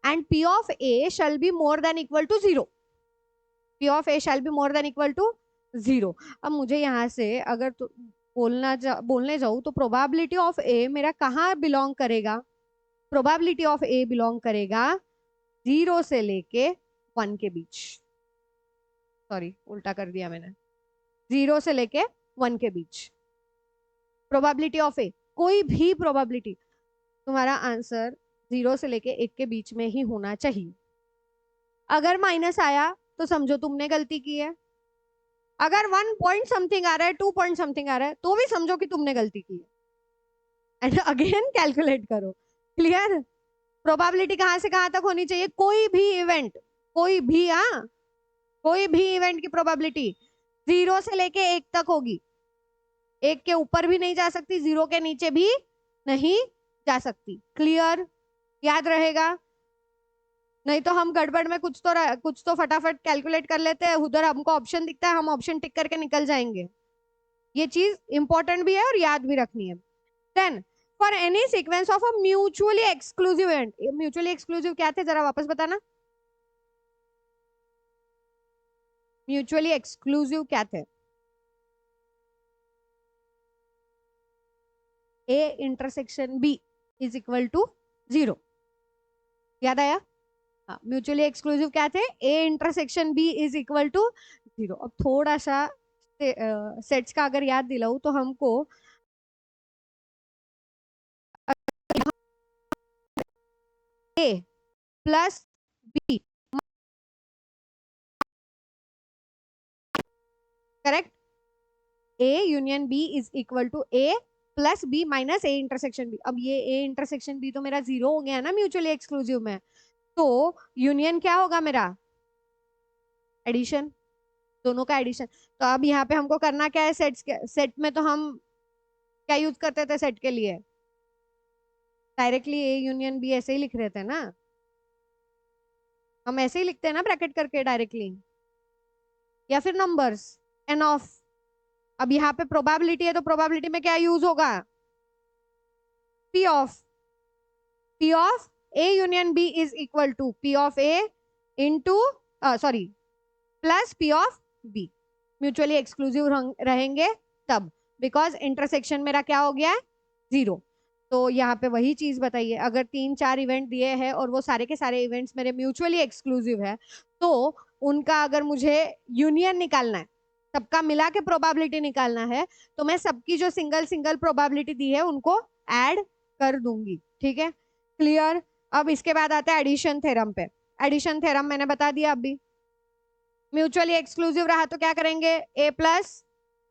And P of A shall be more than equal to zero, P of A shall be more than equal to zero. अब मुझे यहाँ से अगर तो बोलने जाऊँ तो प्रोबेबिलिटी ऑफ ए मेरा कहाँ बिलोंग करेगा? प्रोबेबिलिटी ऑफ ए बिलोंग करेगा 0 से लेके 1 के बीच। सॉरी, उल्टा कर दिया मैंने, 0 से लेके 1 के बीच। प्रोबेबिलिटी ऑफ ए, कोई भी प्रोबेबिलिटी, तुम्हारा आंसर 0 से लेके 1 के बीच में ही होना चाहिए। अगर माइनस आया तो समझो तुमने गलती की है, अगर 1 पॉइंट समथिंग आ रहा है, 2 पॉइंट समथिंग आ रहा है, तो भी समझो कि तुमने गलती की है, एंड अगेन कैलकुलेट करो। क्लियर? प्रोबेबिलिटी कहां से कहां तक होनी चाहिए? कोई भी इवेंट, कोई भी, हाँ, कोई भी इवेंट की प्रोबेबिलिटी 0 से लेके 1 तक होगी। 1 के ऊपर भी नहीं जा सकती, 0 के नीचे भी नहीं जा सकती। क्लियर? याद रहेगा? नहीं तो हम गड़बड़ में कुछ तो फटाफट कैलकुलेट कर लेते हैं, उधर हमको ऑप्शन दिखता है, हम ऑप्शन टिक करके निकल जाएंगे। ये चीज इंपॉर्टेंट भी है और याद भी रखनी है। Then for any sequence of a mutually exclusive event, mutually exclusive क्या थे जरा वापस बताना, म्यूचुअली एक्सक्लूसिव क्या थे? A intersection B is equal to 0। याद आया? म्यूचुअली एक्सक्लूसिव क्या थे? A intersection B is equal to 0। अब थोड़ा सा सेट्स का अगर याद दिलाऊं तो हमको A plus B, correct, A union B is equal to A plus B minus A intersection B. अब ये ए इंटरसेक्शन बी तो मेरा 0 हो गया ना म्यूचुअली एक्सक्लूसिव में, तो यूनियन क्या होगा मेरा? एडिशन, दोनों का एडिशन। तो अब यहाँ पे हमको करना क्या है? सेट में तो हम क्या यूज करते थे सेट के लिए? डायरेक्टली ए यूनियन बी ऐसे ही लिख रहे थे ना, हम ऐसे ही लिखते हैं ना ब्रैकेट करके डायरेक्टली, या फिर नंबर्स एन ऑफ। अब यहाँ पे प्रोबेबिलिटी है तो प्रोबेबिलिटी में क्या यूज होगा? P of, P of A union B is equal to P of A into sorry plus P of B. Mutually exclusive रहेंगे तब, बिकॉज इंटरसेक्शन मेरा क्या हो गया है? 0। तो यहाँ पे वही चीज बताइए, अगर 3-4 इवेंट दिए हैं और वो सारे के सारे इवेंट्स मेरे म्यूचुअली एक्सक्लूसिव है, तो उनका अगर मुझे यूनियन निकालना है, सबका मिला के प्रोबेबिलिटी निकालना है, तो मैं सबकी जो सिंगल सिंगल प्रोबेबिलिटी दी है उनको ऐड कर दूंगी। ठीक है? क्लियर? अब इसके बाद आता है एडिशन थ्योरम पे। एडिशन थ्योरम मैंने बता दिया अभी, म्यूचुअली एक्सक्लूसिव रहा तो क्या करेंगे? A plus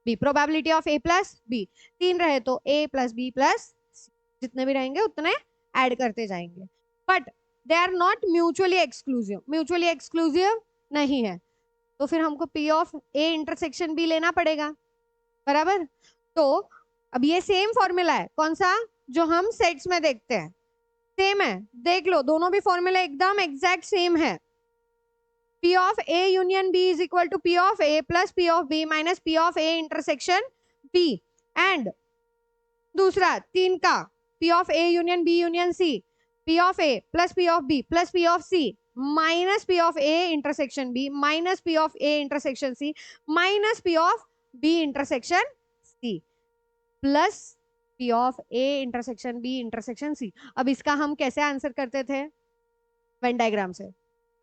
B, probability of A plus B. 3 रहे तो A plus B plus C, जितने भी रहेंगे उतने ऐड करते जाएंगे। But they are not mutually exclusive, mutually exclusive नहीं है, तो फिर हमको P of A intersection B लेना पड़ेगा, बराबर। तो अब ये सेम फॉर्मूला है, कौन सा? जो हम सेट्स में देखते हैं, सेम है, देख लो, दोनों भी फॉर्मूला एकदम एग्जैक्ट सेम है। P of A union B is equal to P of A plus P of B minus P of A intersection B, and दूसरा 3 का P of A union B union C, P of A plus P of B plus P of C minus P of A intersection B minus P of A intersection C minus P of B intersection C plus P of A intersection B intersection C. अब इसका हम कैसे answer करते थे? Venn diagram से.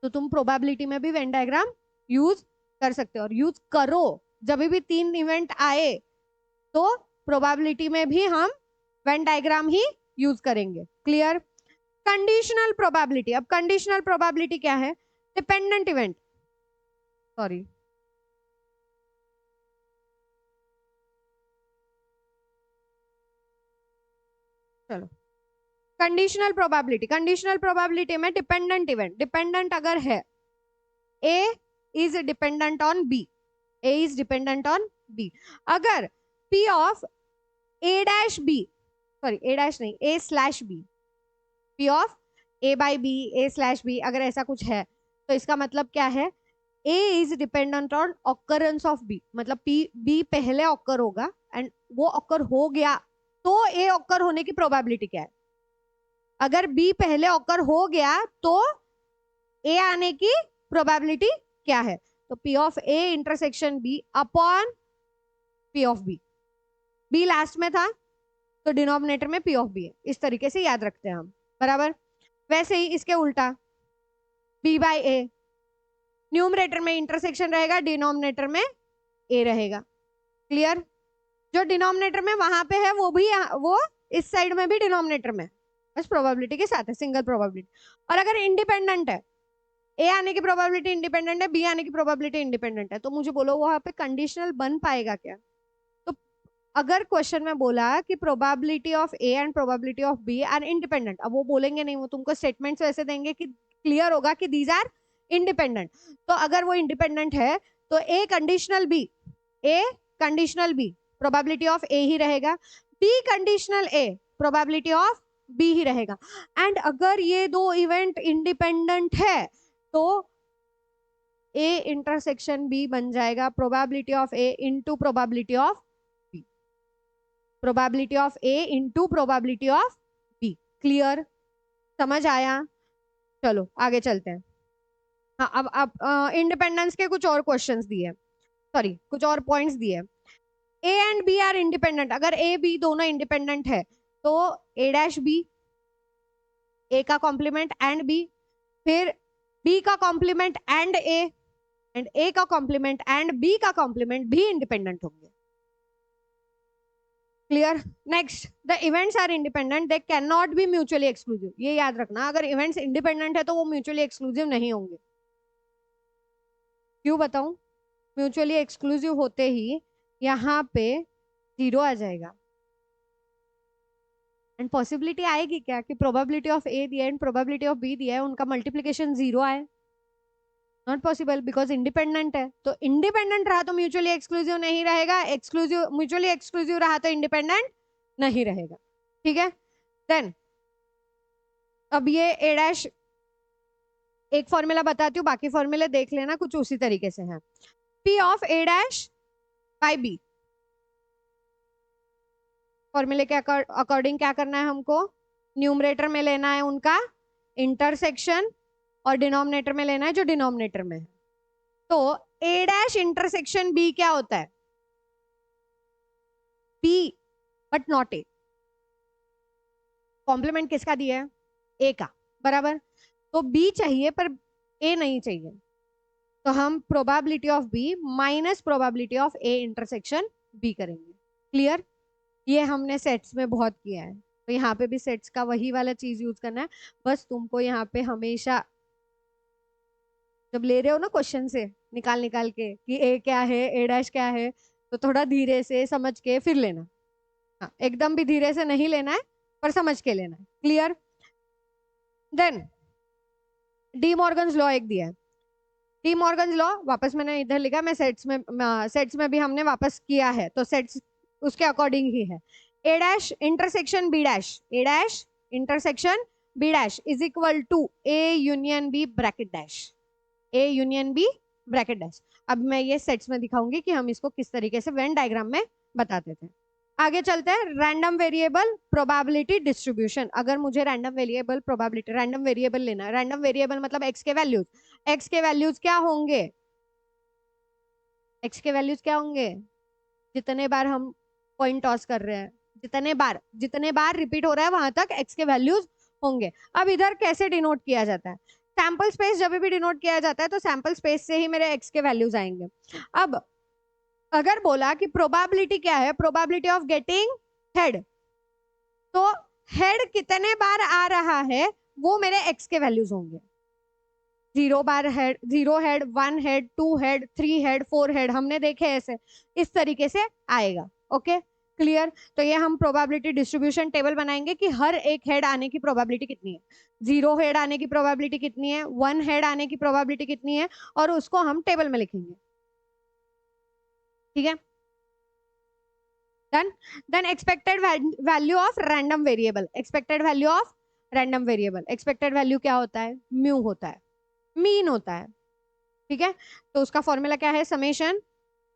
तो तुम probability में भी वेन डायग्राम यूज कर सकते हो और यूज करो. जब भी 3 इवेंट आए तो प्रोबेबिलिटी में भी हम वेन डायग्राम ही यूज करेंगे. क्लियर? Conditional probability. अब कंडीशनल प्रोबेबिलिटी क्या है? डिपेंडेंट इवेंट, सॉरी, चलो, कंडीशनल प्रोबेबिलिटी में डिपेंडेंट इवेंट, डिपेंडेंट अगर है, A is dependent on B, A is dependent on B. अगर P of A dash B, sorry A dash नहीं, A slash B, P of A by B, A slash B अगर ऐसा कुछ है तो इसका मतलब क्या है? A is dependent on occurrence of B, मतलब B पहले occur होगा एंड वो occur हो गया तो A occur होने की प्रोबेबिलिटी क्या है? अगर B पहले occur हो गया तो A आने की प्रोबेबिलिटी क्या है? तो P of A intersection B upon P of B. B last में था तो डिनोमिनेटर में P of B है. इस तरीके से याद रखते हैं हम. बराबर? वैसे ही इसके उल्टा B by A, न्यूमरेटर में इंटरसेक्शन रहेगा, डिनोमिनेटर में A रहेगा. क्लियर? जो डिनोमिनेटर में वहां पे है वो इस साइड में भी डिनोमिनेटर में, बस प्रोबेबिलिटी के साथ है, सिंगल प्रोबेबिलिटी. और अगर इंडिपेंडेंट है, ए आने की प्रोबेबिलिटी इंडिपेंडेंट है, बी आने की प्रोबेबिलिटी इंडिपेंडेंट है, तो मुझे बोलो वहां पे कंडीशनल बन पाएगा क्या? तो अगर क्वेश्चन में बोला कि probability of A and probability of B are independent, अब वो बोलेंगे नहीं, वो तुमको स्टेटमेंट्स ऐसे देंगे कि क्लियर होगा कि दीज आर इंडिपेंडेंट. तो अगर वो इंडिपेंडेंट है तो A conditional B probability of A ही रहेगा, B conditional A probability of B ही रहेगा. एंड अगर ये दो इवेंट इंडिपेंडेंट है तो A इंटरसेक्शन B बन जाएगा probability of A into probability of B, probability of A into probability of B. Clear? समझ आया? चलो आगे चलते हैं. हाँ, अब इंडिपेंडेंस के कुछ और क्वेश्चंस दिए, सॉरी कुछ और पॉइंट्स दिए. A and B are independent. अगर A B दोनों इंडिपेंडेंट है तो A डैश B, A का कॉम्प्लीमेंट एंड B, फिर B का complement and A and A का कॉम्प्लीमेंट एंड B का कॉम्प्लीमेंट भी इंडिपेंडेंट होंगे. Clear? Next, the events are independent, they can not be mutually exclusive. ये याद रखना, अगर इवेंट्स इंडिपेंडेंट है तो वो म्यूचुअली एक्सक्लूसिव नहीं होंगे. क्यों बताऊं? म्यूचुअली एक्सक्लूसिव होते ही यहाँ पे 0 आ जाएगा. एंड पॉसिबिलिटी आएगी क्या कि प्रोबेबिलिटी ऑफ ए दिया एंड प्रोबेबिलिटी ऑफ बी दिया है, उनका मल्टीप्लीकेशन 0 आए? नॉट पॉसिबल, बिकॉज इंडिपेंडेंट है. तो इंडिपेंडेंट रहा तो म्यूचुअली एक्सक्लूसिव नहीं रहेगा, एक्सक्लूसिव म्यूचुअली एक्सक्लूसिव रहा तो इंडिपेंडेंट नहीं रहेगा. ठीक है? देन अब ये ए डैश, एक फॉर्मूला बताती हूँ, बाकी फॉर्मूले देख लेना, कुछ उसी तरीके से है. P of A dash by B, फॉर्मूले के अकॉर्डिंग क्या करना है हमको? न्यूमरेटर में लेना है उनका इंटरसेक्शन और डिनोमिनेटर में लेना है जो डिनोमिनेटर में है. तो ए डैश इंटरसेक्शन बी क्या होता है? B but not A. Complement किसका दिया है? ए का. बराबर? तो बी चाहिए पर ए नहीं चाहिए, तो हम probability of B minus probability of A intersection B करेंगे. क्लियर? ये हमने सेट्स में बहुत किया है, तो यहाँ पे भी सेट्स का वही वाला चीज यूज करना है. बस तुमको यहाँ पे हमेशा जब ले रहे हो ना क्वेश्चन से निकाल के कि ए क्या है, ए डैश क्या है, तो थोड़ा धीरे से समझ के फिर लेना. हाँ, एकदम भी धीरे से नहीं लेना है पर समझ के लेना है. Clear? Then De Morgan's law एक दिया है. डी मॉर्गन्स लॉ वापस मैंने इधर लिखा, मैं सेट्स में भी हमने वापस किया है, तो सेट्स उसके अकॉर्डिंग ही है. A dash intersection B dash, A dash intersection B dash is equal to A union B bracket dash, A union B bracket dash. अब मैं ये सेट्स में दिखाऊंगी कि हम इसको किस तरीके से वेन डायग्राम में बताते थे. आगे चलते हैं, रैंडम वेरिएबल प्रोबेबिलिटी डिस्ट्रीब्यूशन। अगर मुझे random variable probability, random variable लेना है, रैंडम वेरिएबल मतलब एक्स के वैल्यूज, एक्स के वैल्यूज क्या होंगे, एक्स के वैल्यूज क्या होंगे, जितने बार हम कॉइन टॉस कर रहे हैं, जितने बार रिपीट हो रहा है वहां तक एक्स के वैल्यूज होंगे। अब इधर कैसे डिनोट किया जाता है, सैंपल स्पेस जब भी डिनोट किया जाता है तो सैंपल स्पेस से ही मेरे एक्स के वैल्यूज आएंगे। अब अगर बोला कि प्रोबेबिलिटी क्या है, प्रोबेबिलिटी ऑफ गेटिंग हेड, तो हेड कितने बार आ रहा है वो मेरे एक्स के वैल्यूज होंगे। 0 बार head, 0 head, 1 head, 2 head, 3 head, 4 head, हमने देखे ऐसे, इस तरीके से आएगा। Okay clear. तो ये हम प्रोबेबिलिटी डिस्ट्रीब्यूशन टेबल बनाएंगे कि हर एक हेड आने की प्रोबेबिलिटी कितनी है, 0 हेड आने की प्रोबेबिलिटी कितनी है, 1 हेड आने की प्रोबेबिलिटी कितनी है, और उसको हम टेबल में लिखेंगे। ठीक है, then expected value of random variable, expected value of random variable, expected value क्या होता है, म्यू होता है, मीन होता है। ठीक है, तो उसका फॉर्मूला क्या है, summation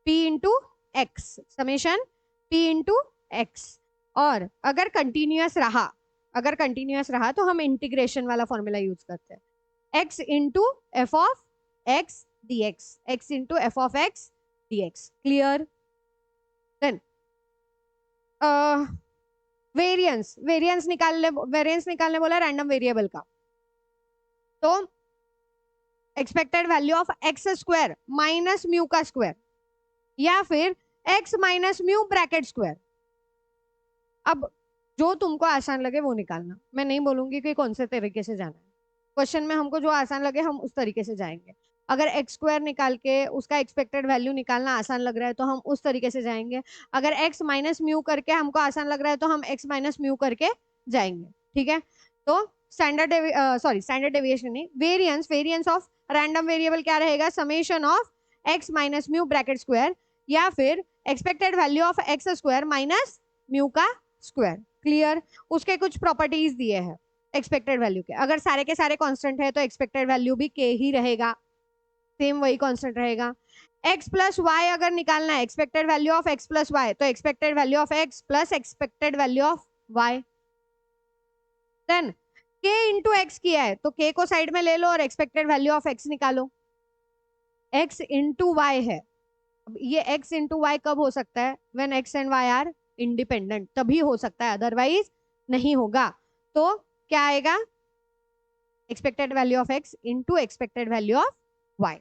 p into x, summation p into x. और अगर कंटिन्यूअस रहा, अगर कंटिन्यूअस रहा तो हम इंटीग्रेशन वाला फॉर्मूला यूज करते हैं, x into F of X D X, X into F of X D X. Clear. Then variance, variance निकालने बोला रैंडम वेरिएबल का, तो expected value of X square minus mu का स्क्वायर, या फिर x minus mu bracket square. अब जो तुमको आसान लगे वो निकालना, मैं नहीं बोलूंगी कि कौन से तरीके से जाना है, क्वेश्चन में हमको जो आसान लगे हम उस तरीके से जाएंगे। अगर एक्स स्क्वायर निकाल के उसका एक्सपेक्टेड वैल्यू निकालना आसान लग रहा है तो हम उस तरीके से जाएंगे, अगर एक्स माइनस म्यू करके हमको आसान लग रहा है तो हम एक्स माइनस म्यू करके जाएंगे। ठीक है, तो स्टैंडर्ड डेविएशन नहीं, variance, variance of random variable क्या रहेगा, summation of x minus mu bracket square, या फिर expected value of X square minus mu का स्क्वायर। क्लियर। उसके कुछ प्रॉपर्टीज दिए हैं एक्सपेक्टेड वैल्यू के, अगर सारे के सारे कांस्टेंट है तो एक्सपेक्टेड वैल्यू भी के ही रहेगा, सेम वही कांस्टेंट रहेगा। x प्लस वाई अगर निकालना है, expected value of x plus Y, तो expected value of x plus expected value of y। Then k into X किया है तो k को साइड में ले लो और एक्सपेक्टेड वैल्यू ऑफ x निकालो, x इंटू वाई है। अब ये x इंटू वाई कब हो सकता है, when x and y are independent, तभी हो सकता है, अदरवाइज नहीं होगा। तो क्या आएगा, expected value of x into expected value of y.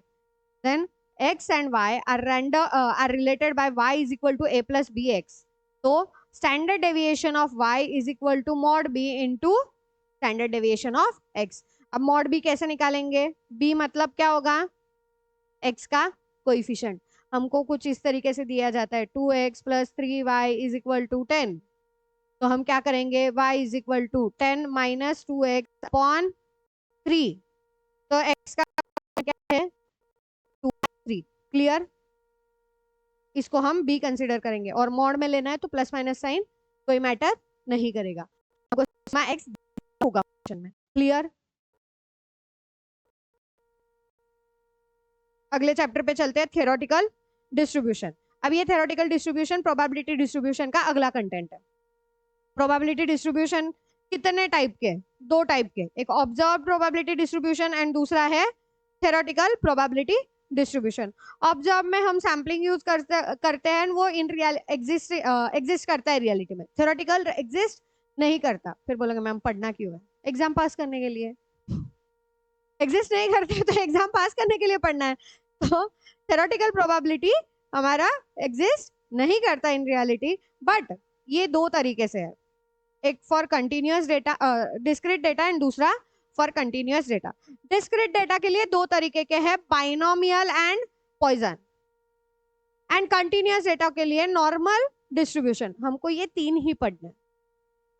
Then x and y are related by y is equal to a plus bx. So standard deviation of y is equal to mod b into standard deviation of x. अब mod b कैसे निकालेंगे, b मतलब क्या होगा, x का coefficient. हमको कुछ इस तरीके से दिया जाता है 2x plus 3y is equal to 10, तो हम क्या करेंगे, y is equal to 10 minus 2x upon 3, तो x का क्या है 2 3। क्लियर, इसको हम b कंसीडर करेंगे, और मॉड में लेना है तो प्लस माइनस साइन कोई मैटर नहीं करेगा, x होगा क्वेश्चन में। क्लियर। अगले चैप्टर पे चलते हैं, थ्योरेटिकल डिस्ट्रीब्यूशन। अब ये थ्योरेटिकल डिस्ट्रीब्यूशन प्रोबेबिलिटी डिस्ट्रीब्यूशन का अगला कंटेंट है। प्रोबेबिलिटी डिस्ट्रीब्यूशन कितने टाइप के, दो टाइप के, एक ऑब्जर्व प्रोबेबिलिटी डिस्ट्रीब्यूशन एंड दूसरा है थ्योरेटिकल प्रोबेबिलिटी डिस्ट्रीब्यूशन। ऑब्जर्व में हम सैम्पलिंग यूज करते हैं, वो इन रियल एग्जिस्ट करता है रियलिटी में, थ्योरेटिकल एग्जिस्ट नहीं करता। फिर बोलेंगे मैम पढ़ना क्यों है, एग्जाम पास करने के लिए, एग्जिस्ट नहीं करते तो एग्जाम पास करने के लिए पढ़ना है। तो थ्योरेटिकल प्रोबेबिलिटी हमारा एग्जिस्ट नहीं करता इन रियलिटी, बट ये दो तरीके से है, एक for continuous data, discrete data, and दूसरा for continuous data. Discrete data के लिए दो तरीके के हैं, binomial and Poisson, and continuous data के लिए नॉर्मल डिस्ट्रीब्यूशन। हमको ये तीन ही पढ़ने हैं,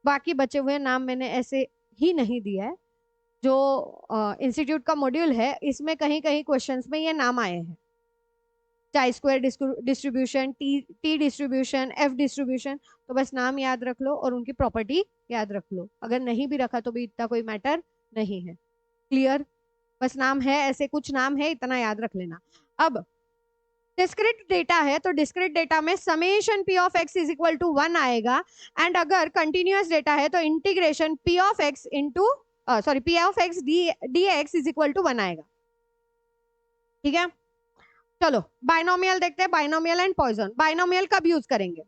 बाकी बचे हुए नाम मैंने ऐसे ही नहीं दिया है, जो इंस्टीट्यूट का मॉड्यूल है इसमें कहीं कहीं क्वेश्चंस में ये नाम आए हैं, चाई square distribution, T distribution, F distribution, तो बस नाम याद रख लो और उनकी प्रॉपर्टी याद रख लो, अगर नहीं भी रखा तो भी इतना कोई मैटर नहीं है। क्लियर, बस नाम है, ऐसे कुछ नाम है, इतना याद रख लेना। अब डिस्क्रीट डेटा है तो डिस्क्रीट डेटा में summation P of X is equal to 1 आएगा, एंड अगर कंटिन्यूअस डेटा है तो integration P of X into sorry P of X D X is equal to 1 आएगा। ठीक है, चलो बाइनोमियल देखते हैं, बाइनोमियल एंड पॉइजन। बाइनोमियल कब यूज करेंगे?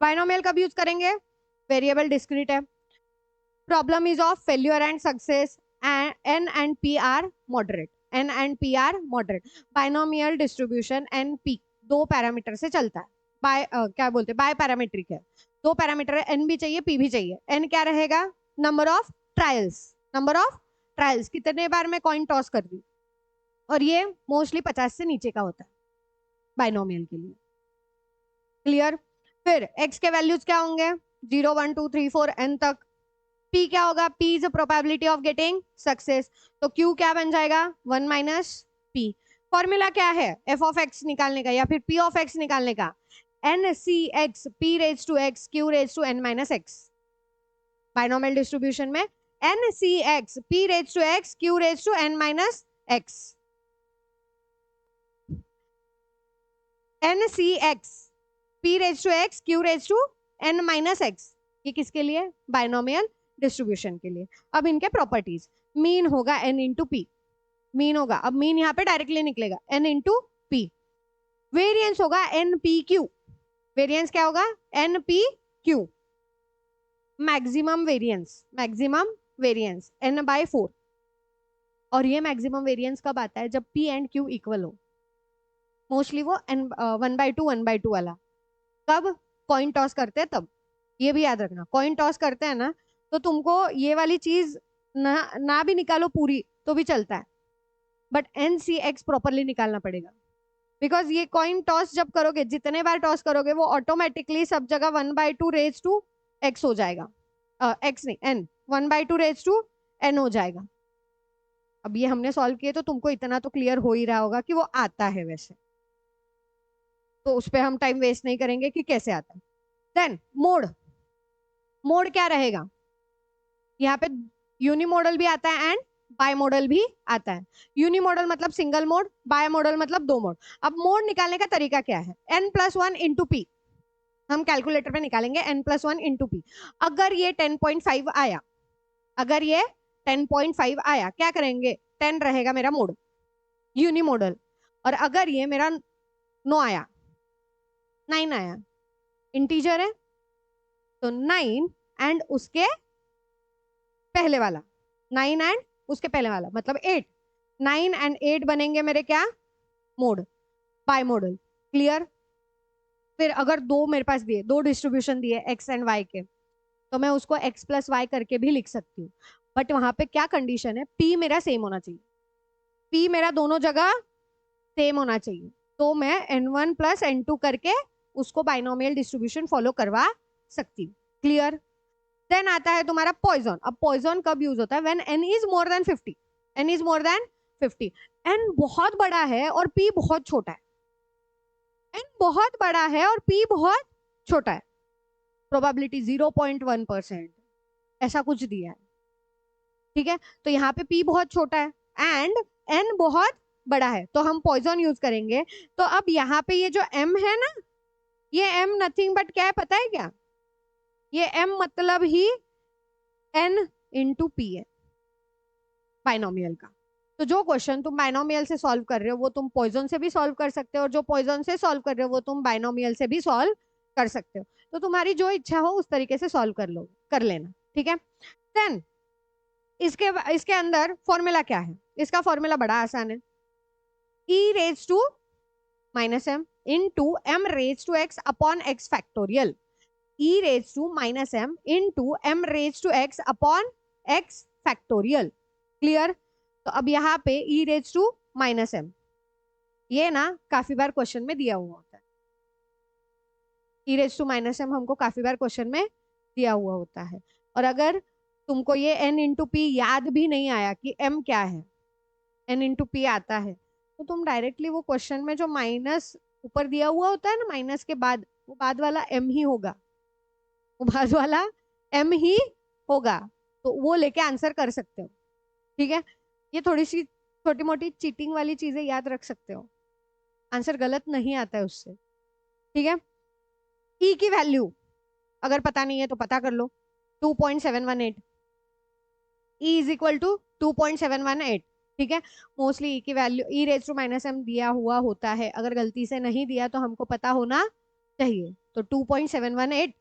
बाइनोमियल कब यूज करेंगे? वेरिएबल डिस्क्रीट है, problem is of failure and success, N and P are moderate, N and P are moderate. Binomial distribution N P दो पैरामीटर से चलता है, क्या बोलते हैं, बाय पैरामीट्रिक है, दो पैरामीटर है, एन भी चाहिए पी भी चाहिए। एन क्या रहेगा? Number of trials, number of trials कितने बार मैं कॉइन टॉस कर दी, और ये मोस्टली 50 से नीचे का होता है बाइनोमियल के लिए। क्लियर? फिर x के वैल्यूज क्या होंगे? 0 1 2 3 4 n तक। p क्या होगा? p is probability of getting success, तो q क्या बन जाएगा? 1 माइनस p। फॉर्मूला क्या है f ऑफ x निकालने का या फिर p ऑफ x निकालने का? n c x p raise to x q raise to n minus x। Binomial distribution में n c x p raise to x q raise to n minus x, n c x p raise to x q raise to n minus x। ये किसके लिए? Binomial distribution के लिए। अब इनके properties, mean होगा n into पी, mean होगा, अब मीन यहाँ पे डायरेक्टली निकलेगा n इंटू पी। वेरियंस होगा n p q, वेरियंस क्या होगा? n p q। Maximum variance, maximum variance n by 4, और ये मैक्सिमम वेरियंस कब आता है? जब p एंड q इक्वल हो, मोस्टली वो n 1/2 वाला। कब? कॉइन टॉस करते हैं तब, ये भी याद रखना। कॉइन टॉस करते हैं ना, तो तुमको ये वाली चीज ना भी निकालो पूरी तो भी चलता है, बट NCX प्रॉपरली निकालना पड़ेगा, बिकॉज ये कॉइन टॉस जब करोगे, जितने बार टॉस करोगे, वो ऑटोमेटिकली सब जगह 1/2 रेज टू x हो जाएगा, x नहीं n, 1/2 रेज टू n हो जाएगा। अब ये हमने सॉल्व किए तो तुमको इतना तो क्लियर हो ही रहा होगा कि वो आता है वैसे, तो उस पर हम टाइम वेस्ट नहीं करेंगे कि कैसे आता है। देन मोड, मोड क्या रहेगा? यहाँ पे यूनी मॉडल भी आता है एंड बाय मॉडल भी आता है। यूनी मॉडल मतलब सिंगल मोड, बाय मॉडल मतलब दो मोड। अब मोड निकालने का तरीका क्या है? n+1 इंटू पी, हम कैलकुलेटर पे निकालेंगे n+1 इंटू पी। अगर ये 10.5 आया, अगर ये 10.5 आया, क्या करेंगे? 10 रहेगा मेरा मोड, यूनी मॉडल। और अगर ये मेरा 9 आया, 9 आया, इंटीजर है तो 9 एंड उसके पहले वाला, 9 एंड उसके पहले वाला मतलब 8, 9 एंड 8 बनेंगे मेरे क्या? Mode, bimodal. क्लियर? फिर अगर दो मेरे पास दिए, दो डिस्ट्रीब्यूशन दिए x एंड y के, तो मैं उसको x+y करके भी लिख सकती हूँ, बट वहां पे क्या कंडीशन है? p मेरा सेम होना चाहिए, p मेरा दोनों जगह सेम होना चाहिए, तो मैं n1 प्लस n2 करके उसको बाइनोमियल डिस्ट्रीब्यूशन फॉलो करवा सकती हूँ। क्लियर? देन आता है तुम्हारा पॉइजन। अब पॉइजन कब यूज होता है? When n is more than 50, n is more than 50। n बहुत बड़ा है और p बहुत छोटा है, n बहुत बड़ा है और p बहुत छोटा है, प्रोबेबिलिटी 0.1% ऐसा कुछ दिया है। ठीक है, तो यहाँ पे p बहुत छोटा है एंड n बहुत बड़ा है, तो हम पॉइजन यूज करेंगे। तो अब यहाँ पे ये जो m है ना, ये m नथिंग बट क्या है पता है क्या? ये m मतलब ही n इंटू पी है बाइनोमियल का। तो जो क्वेश्चन तुम बाइनोमियल से सॉल्व कर रहे हो वो तुम पॉइजन से भी सॉल्व कर सकते हो, और जो पॉइजन से सॉल्व कर रहे हो वो तुम बाइनोमियल से भी सॉल्व कर सकते हो। तो तुम्हारी जो इच्छा हो उस तरीके से सॉल्व कर लेना। ठीक है, देन इसके इसके अंदर फॉर्मूला क्या है? इसका फॉर्मूला बड़ा आसान है, e raise to minus m into m raise to x upon x factorial, e raise to minus m into m raise to x upon x factorial. Clear? तो अब यहाँ पे e raise to minus m, ये ना काफी बार question में दिया हुआ होता है, e raise to minus m हमको काफी बार क्वेश्चन में दिया हुआ होता है। और अगर तुमको ये n इंटू पी याद भी नहीं आया कि m क्या है, n इंटू पी आता है, तो तुम डायरेक्टली वो क्वेश्चन में जो माइनस ऊपर दिया हुआ होता है ना, माइनस के बाद, वो बाद वाला m ही होगा, वो बाद वाला m ही होगा, तो वो लेके आंसर कर सकते हो। ठीक है, ये थोड़ी सी छोटी मोटी चीटिंग वाली चीजें याद रख सकते हो। आंसर गलत नहीं आता है उससे, ठीक है। ई की वैल्यू अगर पता नहीं है तो पता कर लो, 2.718, ई इज इक्वल टू 2.718, ठीक है। मोस्टली ई की value e raise to minus m दिया हुआ होता है, अगर गलती से नहीं दिया तो हमको पता होना चाहिए, तो 2.718,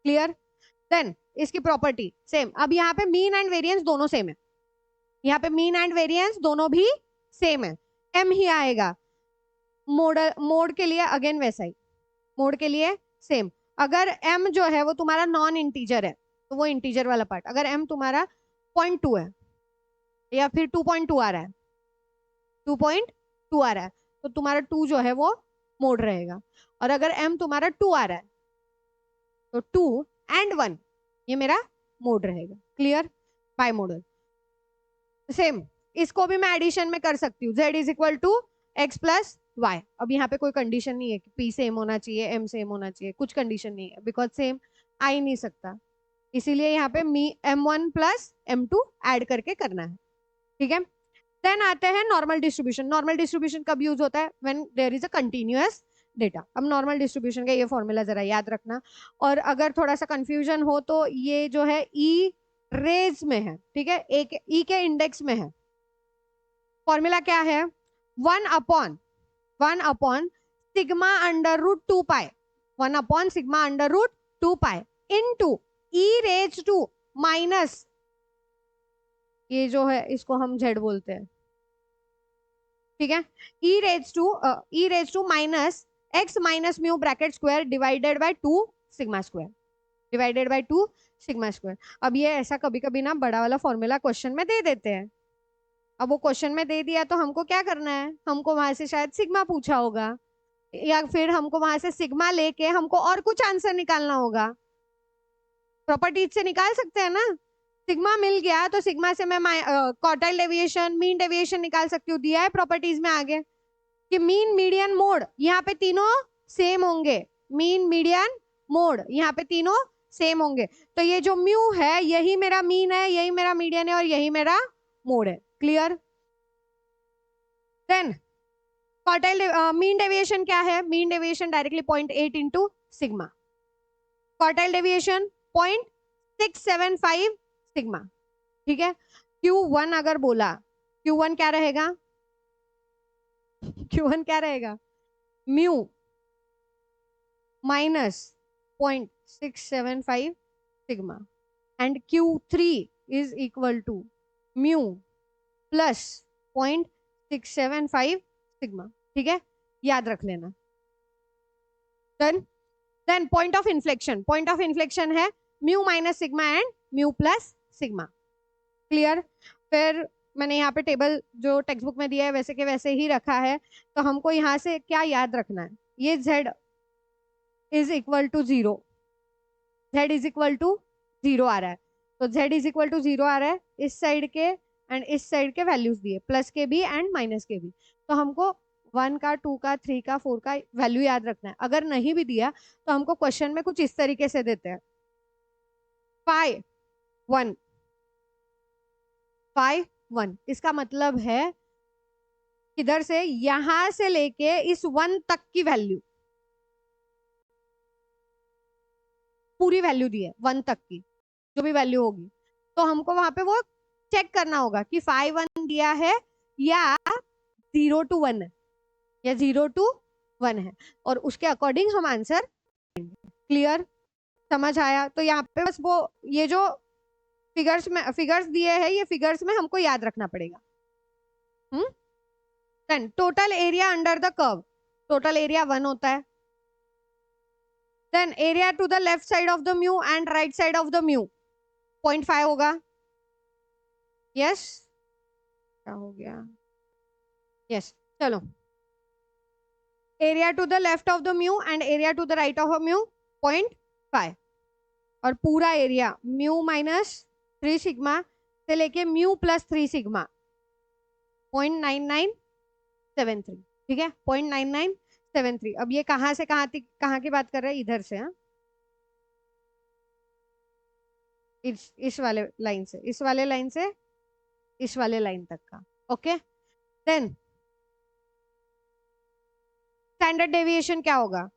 क्लियर। देन इसकी प्रॉपर्टी सेम, अब यहाँ पे मीन एंड वेरिएंस दोनों सेम है, यहाँ पे मीन एंड वेरिएंस दोनों भी सेम है, एम ही आएगा। मोड के लिए अगेन वैसा ही, मोड के लिए सेम। अगर m जो है वो तुम्हारा नॉन इंटीजर है तो वो इंटीजर वाला पार्ट, अगर m तुम्हारा 0.2 है या फिर 2.2 आ रहा है, 2.2 आ रहा है, तो तुम्हारा 2 जो है वो मोड रहेगा। और अगर m तुम्हारा 2 आ रहा है तो 2 एंड 1 ये मेरा मोड रहेगा, क्लियर। बाई मोडल सेम, इसको भी मैं एडिशन में कर सकती हूँ, z is equal to x plus y. अब यहाँ पे कोई कंडीशन नहीं है कि p सेम होना चाहिए, m सेम होना चाहिए, कुछ कंडीशन नहीं है, बिकॉज सेम आ ही नहीं सकता, इसीलिए यहाँ पे m1 प्लस m2 ऐड करके करना है, ठीक है। देन आते हैं नॉर्मल डिस्ट्रीब्यूशन। नॉर्मल डिस्ट्रीब्यूशन कब यूज होता है? When there is a continuous data. अब नॉर्मल डिस्ट्रीब्यूशन का ये फॉर्मूला जरा याद रखना, और अगर थोड़ा सा कंफ्यूजन हो तो ये जो है ई रेज में है, ठीक है, एक ई के इंडेक्स में है। फॉर्मूला क्या है? 1 upon sigma under root 2 pi, 1 upon sigma under root 2 pi into e raise to minus, ये जो है इसको हम जेड बोलते हैं, ठीक है, E raise to minus X minus mu bracket square divided by 2 sigma square, divided by 2 sigma square. अब ये ऐसा कभी कभी ना बड़ा वाला फॉर्मूला क्वेश्चन में दे देते हैं, अब वो क्वेश्चन में दे दिया तो हमको क्या करना है, हमको वहां से शायद सिग्मा पूछा होगा, या फिर हमको वहां से सिग्मा लेके हमको और कुछ आंसर निकालना होगा। प्रॉपर्टीज से निकाल सकते हैं ना, सिग्मा मिल गया तो सिग्मा से मैं क्वार्टाइल डेविएशन, मीन डेविएशन निकाल सकती हूँ, दिया है प्रॉपर्टीज में आगे कि मीन मीडियन मोड यहाँ पे तीनों सेम होंगे, मीन मीडियन मोड यहाँ पे तीनों सेम होंगे, तो ये जो म्यू है यही मेरा मीन है, यही मेरा मीडियन है और यही मेरा मोड है, clear. Then quartile mean deviation क्या है? Mean deviation directly 0.8 into sigma, quartile deviation 0.675 sigma, ठीक है। Q1 अगर बोला, Q1 क्या रहेगा? Q1 क्या रहेगा? Mu minus 0.675 sigma and Q3 is equal to mu plus 0.675 sigma, ठीक है, याद रख लेना। Then point of inflection, point of inflection है mu minus sigma and mu plus sigma, clear. फिर मैंने यहाँ पे टेबल जो टेक्स्ट बुक में दिया है वैसे के वैसे ही रखा है, तो हमको यहाँ से क्या याद रखना है, ये z is equal to 0, z is equal to 0 आ रहा है, तो z इज इक्वल टू 0 आ रहा है, इस साइड के एंड इस साइड के वैल्यूज दिए, प्लस के भी एंड माइनस के भी, तो हमको 1 का 2 का 3 का 4 का वैल्यू याद रखना है। अगर नहीं भी दिया तो हमको क्वेश्चन में कुछ इस तरीके से देते हैं, 5 1 5 1, इसका मतलब है किधर से, यहां से लेके इस 1 तक की वैल्यू, पूरी वैल्यू दी है 1 तक की जो भी वैल्यू होगी, तो हमको वहां पे वो चेक करना होगा कि 5 1 दिया है या 0 to 1 है, या 0 to 1 है, और उसके अकॉर्डिंग हम आंसर, क्लियर, समझ आया। तो यहाँ पे बस वो ये जो फिगर्स दिए हैं, ये फिगर्स में हमको याद रखना पड़ेगा। Then total area under the curve, total area 1 होता है। Then area to the left side of the mu and right side of the mu 0.5 होगा, यस, क्या हो गया, यस, चलो, area to the left of the mu and area to the right of a mu 0.5, और पूरा area mu minus 3 sigma से लेके mu plus 3 sigma 0.9973, ठीक है, 0.9973। अब ये कहां से कहां की बात कर रहे हैं? इधर से, हाँ, इस वाले लाइन से, इस वाले लाइन से इस वाले लाइन तक का, ओके। देन स्टैंडर्ड डेविएशन क्या होगा?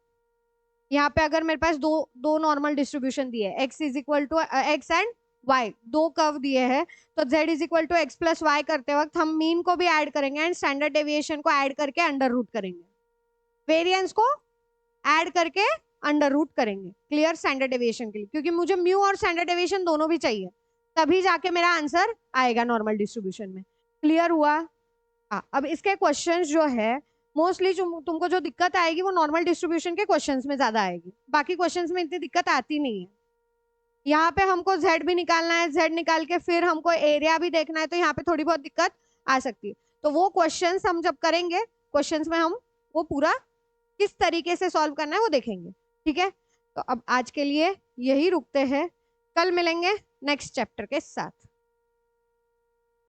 यहाँ पे अगर मेरे पास दो नॉर्मल डिस्ट्रीब्यूशन दिए, x is equal to x and y, दो कर्व दिए हैं, तो z is equal to x plus y करते वक्त हम मीन को भी ऐड करेंगे एंड स्टैंडर्ड डेविएशन को ऐड करके अंडर रूट करेंगे, वेरिएंस को ऐड करके अंडर रूट करेंगे। क्लियर? स्टैंडर्ड डेविएशन के लिए, क्योंकि मुझे म्यू और स्टैंडर्ड डेविएशन दोनों भी चाहिए, तभी जाके मेरा आंसर आएगा नॉर्मल डिस्ट्रीब्यूशन में। क्लियर हुआ? हाँ, अब इसके क्वेश्चंस जो है मोस्टली तुमको जो दिक्कत आएगी वो नॉर्मल डिस्ट्रीब्यूशन के क्वेश्चंस में ज्यादा आएगी, बाकी क्वेश्चंस में इतनी दिक्कत आती नहीं है। यहाँ पे हमको z भी निकालना है, z निकाल के फिर हमको एरिया भी देखना है, तो यहाँ पे थोड़ी बहुत दिक्कत आ सकती है। तो वो क्वेश्चंस हम जब करेंगे, क्वेश्चंस में हम वो पूरा किस तरीके से सॉल्व करना है वो देखेंगे। ठीक है, तो अब आज के लिए यही रुकते हैं, कल मिलेंगे नेक्स्ट चैप्टर के साथ।